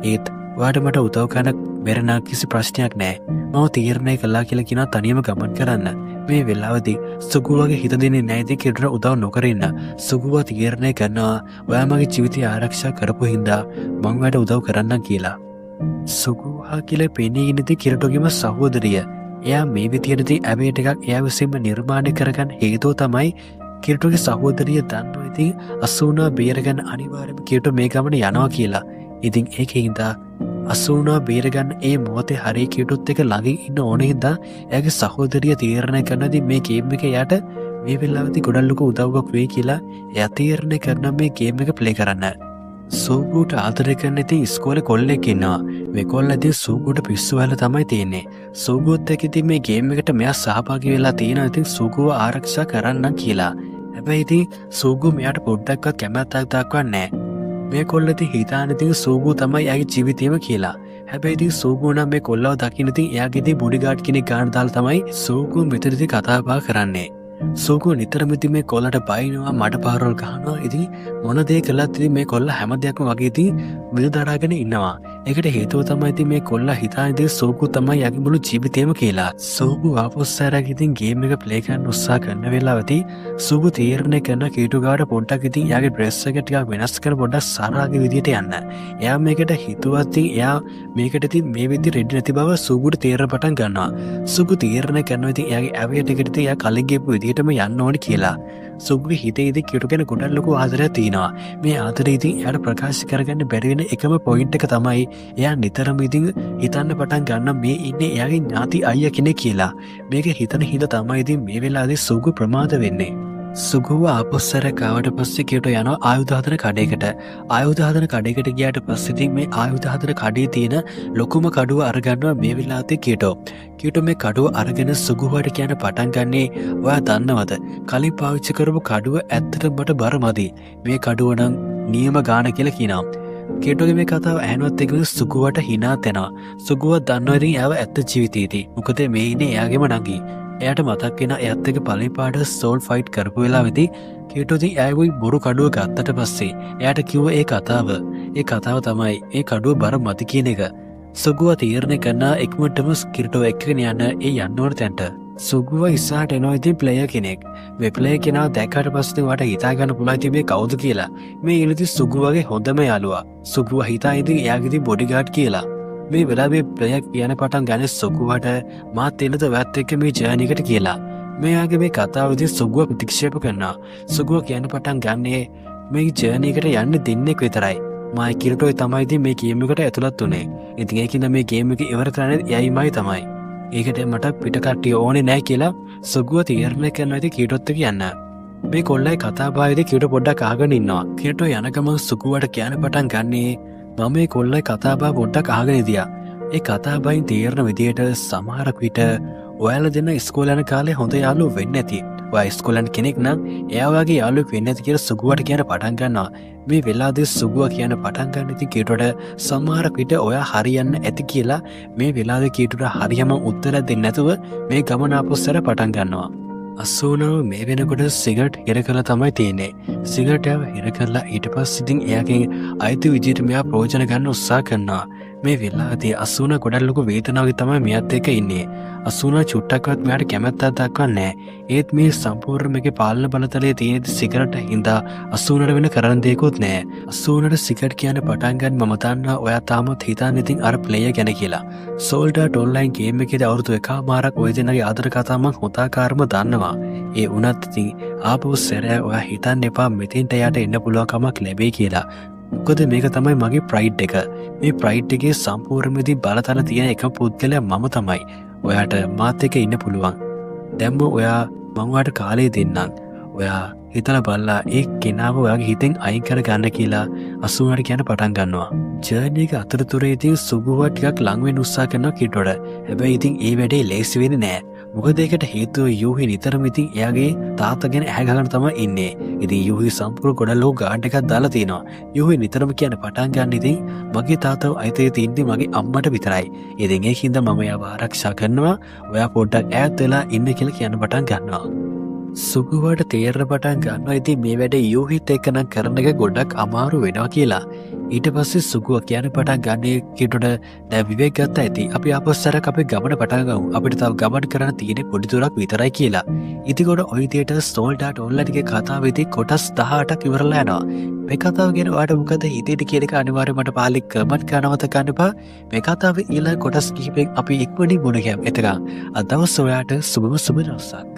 Speaker 1: ඒත් වාට මට උදව්කනක් මෙරනා කිසි ප්‍රශ්නයක් නෑ මම තීරණය කල්ලා කියලා කියෙන තනියම ගමන් කරන්න මේ වෙල්ලාවදි සුගුවගේ හිත දෙන්නේ නෑති කෙටට උදව් නොකරන්න සුගුව තීරණය කරනවා ඔයාමගේ ජීවිතය ආරක්ෂා කරපු හින්දා මං වැඩ උදව් කරන්න කියලා සුගුහා කියල පෙනීගෙනති කිරටොගම සහෝදරිය එයා මේ විතියනති ඇබේට එකක් එයා විසින්ම නිර්මාණය කරගන්න හේතුව තමයි කිරටුගේ සහෝදරිය දන්නවා ඉතින් අසුනා බේරගන්න අනිවාර්යයෙන්ම කිරටු මේ ගමන යනවා කියලා. ඉතින් ඒකේ හින්දා අසුනා බේරගන්න ඒ මොහොතේ හරි කිරටුත් එක ළඟින් ඉන්න ඕනේ හින්දා එයාගේ සහෝදරිය තීරණය කරනදී මේ ගේම් එක යාට මේ වෙලාවේදී ගොඩක් ලොකු උදව්වක් වෙයි කියලා එයා තීරණය කරන මේ ගේම් එක ප්ලේ කරන්න. සූගුට ආදරය කරන ඉතින් ඉස්කෝලේ කොල්ලෙක් ඉන්නවා. මේ කොල්ලා ඉතින් සූගුට පිස්සු වහලා තමයි තියෙන්නේ. සූගුත් එක්ක ඉතින් මේ ගේම් එකට මෙයා සහභාගී වෙලා තියෙනවා ඉතින් සූගුව ආරක්ෂා කරන්න කියලා. හැබැයි ඉතින් සූගු මෙයාට පොඩ්ඩක්වත් කැමැත්තක් දක්වන්නේ නැහැ. මේ කොල්ල ඉතින් හිතාන ඉතින් සූගු තමයි එයාගේ ජීවිතේම කියලා. හැබැයි ඉතින් සූගු නම් මේ කොල්ලව දකින්න ඉතින් එයාගේ ඉතින් බොඩිගාඩ් කෙනෙක් ගන්න දාලා තමයි සූගු මෙතනදී කතා බහ කරන්නේ. සූගු නිතරම ඉතින් මේ කොල්ලට බයිනවා මඩ පාරවල් ගහනවා. ඉතින් මොන දේ කළත් ඉතින් මේ කොල්ල හැම දෙයක්ම වගේ ඉතින් විඳ දරාගෙන ඉන්නවා. ඒකට හේතුව තමයි ඉතින් මේ කොල්ලා හිතාන ඉතින් සූගු තමයි යාගේ මුළු ජීවිතේම කියලා. සූගු ආපස්සට ඉතින් ගේම් එක ප්ලේ කරන්න උත්සාහ කරන වෙලාවදී සූගු තීරණය කරන කීටු ගාවට පොඩ්ඩක් ඉතින් යාගේ ඩ්‍රෙස් එක ටිකක් වෙනස් කර පොඩ්ඩක් සරාගේ විදියට යන්න. එයා මේකට හිතුවත් ඉතින් එයා මේකට ඉතින් මේ විදිහට රෙඩි නැති බව සූගුට තීරණ පටන් ගන්නවා. සූගු තීරණය කරනවා ඉතින් එයාගේ ඇවියට එකට ඉතින් එයා කලින් ගිහපු විදිහටම යන්න ඕනේ කියලා. සූගුගේ හිතේ ඉතින් කීටු ගැන ගොඩක් ලොකු ආදරයක් තියෙනවා. මේ ආදරය ඉතින් එයාට ප්‍රකාශ කරගන්න බැරි වෙන එකම පොයින්ට් එක තමයි එයා නිතරම ඉතින් හිතන්න පටන් ගන්න මේ ඉන්නේ එයාගේ ඥාති අයියා කෙනෙක් කියලා. මේක හිතන හින්දා තමයි ඉතින් මේ වෙලාවේ සූගු ප්‍රමාද වෙන්නේ. සුගුව ආපස්සර කාවට පස්සේ කීටු යනවා ආයුධ හදන කඩේකට. ආයුධ හදන කඩේකට ගියාට පස්සේ ඉතින් මේ ආයුධ හදන කඩේ තියෙන ලොකුම කඩුව අරගන්නවා මේ වෙලාවේ කීටු. කීටු මේ කඩුව අරගෙන සුගුවට කියන පටන් ගන්නේ ඔයා දන්නවද? කලින් පාවිච්චි කරපු කඩුව ඇත්තටම මට බරමදි. මේ කඩුව නම් නියම ගාන කියලා කියනවා. කීටුගේ මේ කතාව ඇහෙනවත් එක්කම සුගුවට hina තැනවා. සුගුව දන්නවා ඉතින් එයාව ඇත්ත ජීවිතේදී. මොකද මේ ඉන්නේ එයාගේම නංගි. එයාට මතක් වෙන එයත් එක්ක පළවෙනි පාඩ සෝල් ෆයිට් කරපු වෙලාවේදී කීටු ඉතින් එයාගේ බොරු කඩුව ගත්තට පස්සේ එයාට කිව්ව ඒ කතාව තමයි ඒ කඩුව බර මදි කියන එක. සුගුව තීරණය කරන එක්මටම කිරටෝ එක්කගෙන යන ඒ යන්න ඕන තැනට. සුගුව ඉස්සරහට එනවා ඉතින් ප්ලේයර් කෙනෙක්. මේ ප්ලේයර් කෙනා දැක්කට පස්සේ වාට හිතා ගන්න පුළුවන් ඉතින් මේ කවුද කියලා. මේ ඉලිති සුගුවගේ හොඳම යාළුවා. සුගුව හිතා ඉතින් එයාගේ ඉතින් බොඩිගාඩ් කියලා. මේ වෙලාවේ ප්ලේයර් කියන පටන් ගන්නේ සුගුවට මාත් එනද වැත් එක්ක මේ ජර්නි එකට කියලා. මෙයාගේ මේ කතාව ඉතින් සුගුව ප්‍රතික්ෂේප කරනවා. සුගුව කියන පටන් ගන්නේ මේ ජර්නි එකට යන්න දෙන්නෙක් විතරයි. මයි කිරටෝයි තමයි ඉතින් මේ ගේම් එකට ඇතුළත් උනේ. ඉතින් ඒකින්ද මේ ගේම් එක ඉවර කරන්නේ එයයිමයි තමයි. ඒකට මට පිට කට්ටිය ඕනේ නැහැ කියලා සුගුව තීරණය කරනවා ඉතින් කීටොත් එක්ක යන්න. මේ කොල්ලයි කතා බහේදී කීටෝ පොඩ්ඩක් අහගෙන ඉන්නවා. කීටෝ යන ගමන් සුගුවට කියන පටන් ගන්නේ මම මේ කොල්ලයි කතා බහ පොඩ්ඩක් අහගෙන ඉදියා. ඒ කතා බහින් තීරණ විදියට සමහරක් විට ඔයාලා දෙන්න ඉස්කෝලේ යන කාලේ හොඳ යාළුවෝ වෙන්නේ නැති. ඔයා ඉස්කෝලේ යන කෙනෙක් නම් එයා වගේ යාළුවෙක් වෙන්නේ නැති කියලා සුගුවට කියන පටන් ගන්නවා. මේ වෙලාවේදී සුගුව කියන පටන් ගන්න ඉතින් කීටෝට සමහරක් විට ඔයා හරියන්න ඇති කියලා මේ වෙලාවේ කීටෝට හරියම උත්තර දෙන්නේ නැතුව මේ ගමන ආපස්සට පටන් ගන්නවා. අසූනව මේ වෙනකොට සිගරට් හිර කරලා තමයි තියෙන්නේ. සිගරට් එක හිර කරලා ඊට පස්සේ ඉතින් එයාගෙන් අයිති විදිහට මෙයා ප්‍රයෝජන ගන්න උත්සාහ කරනවා. මේ වෙලාවේදී අසූන ගොඩක් ලොකු වේදනාවක තමයි මෙයාත් එක්ක ඉන්නේ. අසූන චුට්ටක්වත් මෙයාට කැමැත්තක් දක්වන්නේ නැහැ. ඒත් මේ සම්පූර්ණ මේකේ පාලන බලතලයේ තියෙන සිගරට් හින්දා අසූනට වෙන කරන්න දෙයක්වත් නැහැ. අසූනට සිගරට් කියන පටන් ගන්න මම දන්නවා ඔයා තාමත් හිතන්නේ ඉතින් අර ප්ලේයර් ගැන කියලා. සෝල්ඩාට් ඔන්ලයින් ගේම් එකේදී අවුරුදු එකමාරක් ඔය දෙනාගේ ආදර කතා මම හොතාකාරම දන්නවා. ඒ වුණත් ඉතින් ආපහු සැරෑ ඔයා හිතන්න එපා මෙතෙන්ට යට එන්න පුළුවන් කමක් ලැබෙයි කියලා. මොකද මේක තමයි මගේ ප්‍රයිඩ් එක. මේ ප්‍රයිඩ් එකේ සම්පූර්ණයෙන්ම බලතල තියෙන එක පුද්ගලයා මම තමයි. ඔයාට මාත් එක්ක ඉන්න පුළුවන්. දැන්ම ඔයා මම ඔයාට කාලය දෙන්නම්. ඔයා හිතලා බලලා ඒ කෙනාව ඔයාගේ හිතෙන් අයින් කර ගන්න කියලා අසුනට කියන පටන් ගන්නවා. ජර්නි එක අතරතුරේදී සුගුව ටිකක් ලඟ වෙන්න උත්සාහ කරනවා කිට්ටෝට. හැබැයි ඉතින් ඒ වැඩේ ලේසි වෙන්නේ නැහැ. මොකද ඒකට හේතුව යූහි නිතරම ඉතින් එයාගේ තාත්තා ගැන ඇහැ ගහගෙන තමයි ඉන්නේ. ඉතින් යූහි සම්පූර්ණ ගොඩලෝ ගාඩ් එකක් දාලා තිනවා. යූහි නිතරම කියන පටන් ගන්න ඉතින් මගේ තාත්තව අයිතේ තින්නේ මගේ අම්මට විතරයි. ඉතින් ඒකින්ද මම එයාව ආරක්ෂා කරනවා. ඔයා පොඩ්ඩක් ඈත් වෙලා ඉන්න කියලා කියන පටන් ගන්නවා. සුගුවට තේරෙන පටන් ගන්නවා ඉතින් මේ වැඩේ යූහිත් එක්ක නම් කරන එක ගොඩක් අමාරු වෙනවා කියලා. ඊට පස්සේ සුගුව කියන පටන් ගන්නේ කිට්ටෝට දැන් විවේක ගත්ත ඇති. අපි ආපස්සට අපේ ගමන පටන් ගමු. අපිට තව ගමන් කරන්න තියෙන්නේ පොඩි දුරක් විතරයි කියලා. ඉතින් කොට ඔය විදියට සෝල්ඩාට් ඔන්ලයින් එකේ කතාවේදී කොටස් 18ක් ඉවරලා යනවා. මේ කතාව ගැන ඔයාලට මොකද හිතේට කියන එක අනිවාර්යයෙන් මට පාලි කමෙන්ට් කරනවත ගන්න එපා. මේ කතාවේ ඊළඟ කොටස් කිහිපයක් අපි ඉක්මනින් මුණ ගැහෙමු. එතකන් අද දවස් ඔයාට සුබම සුබ දවසක්.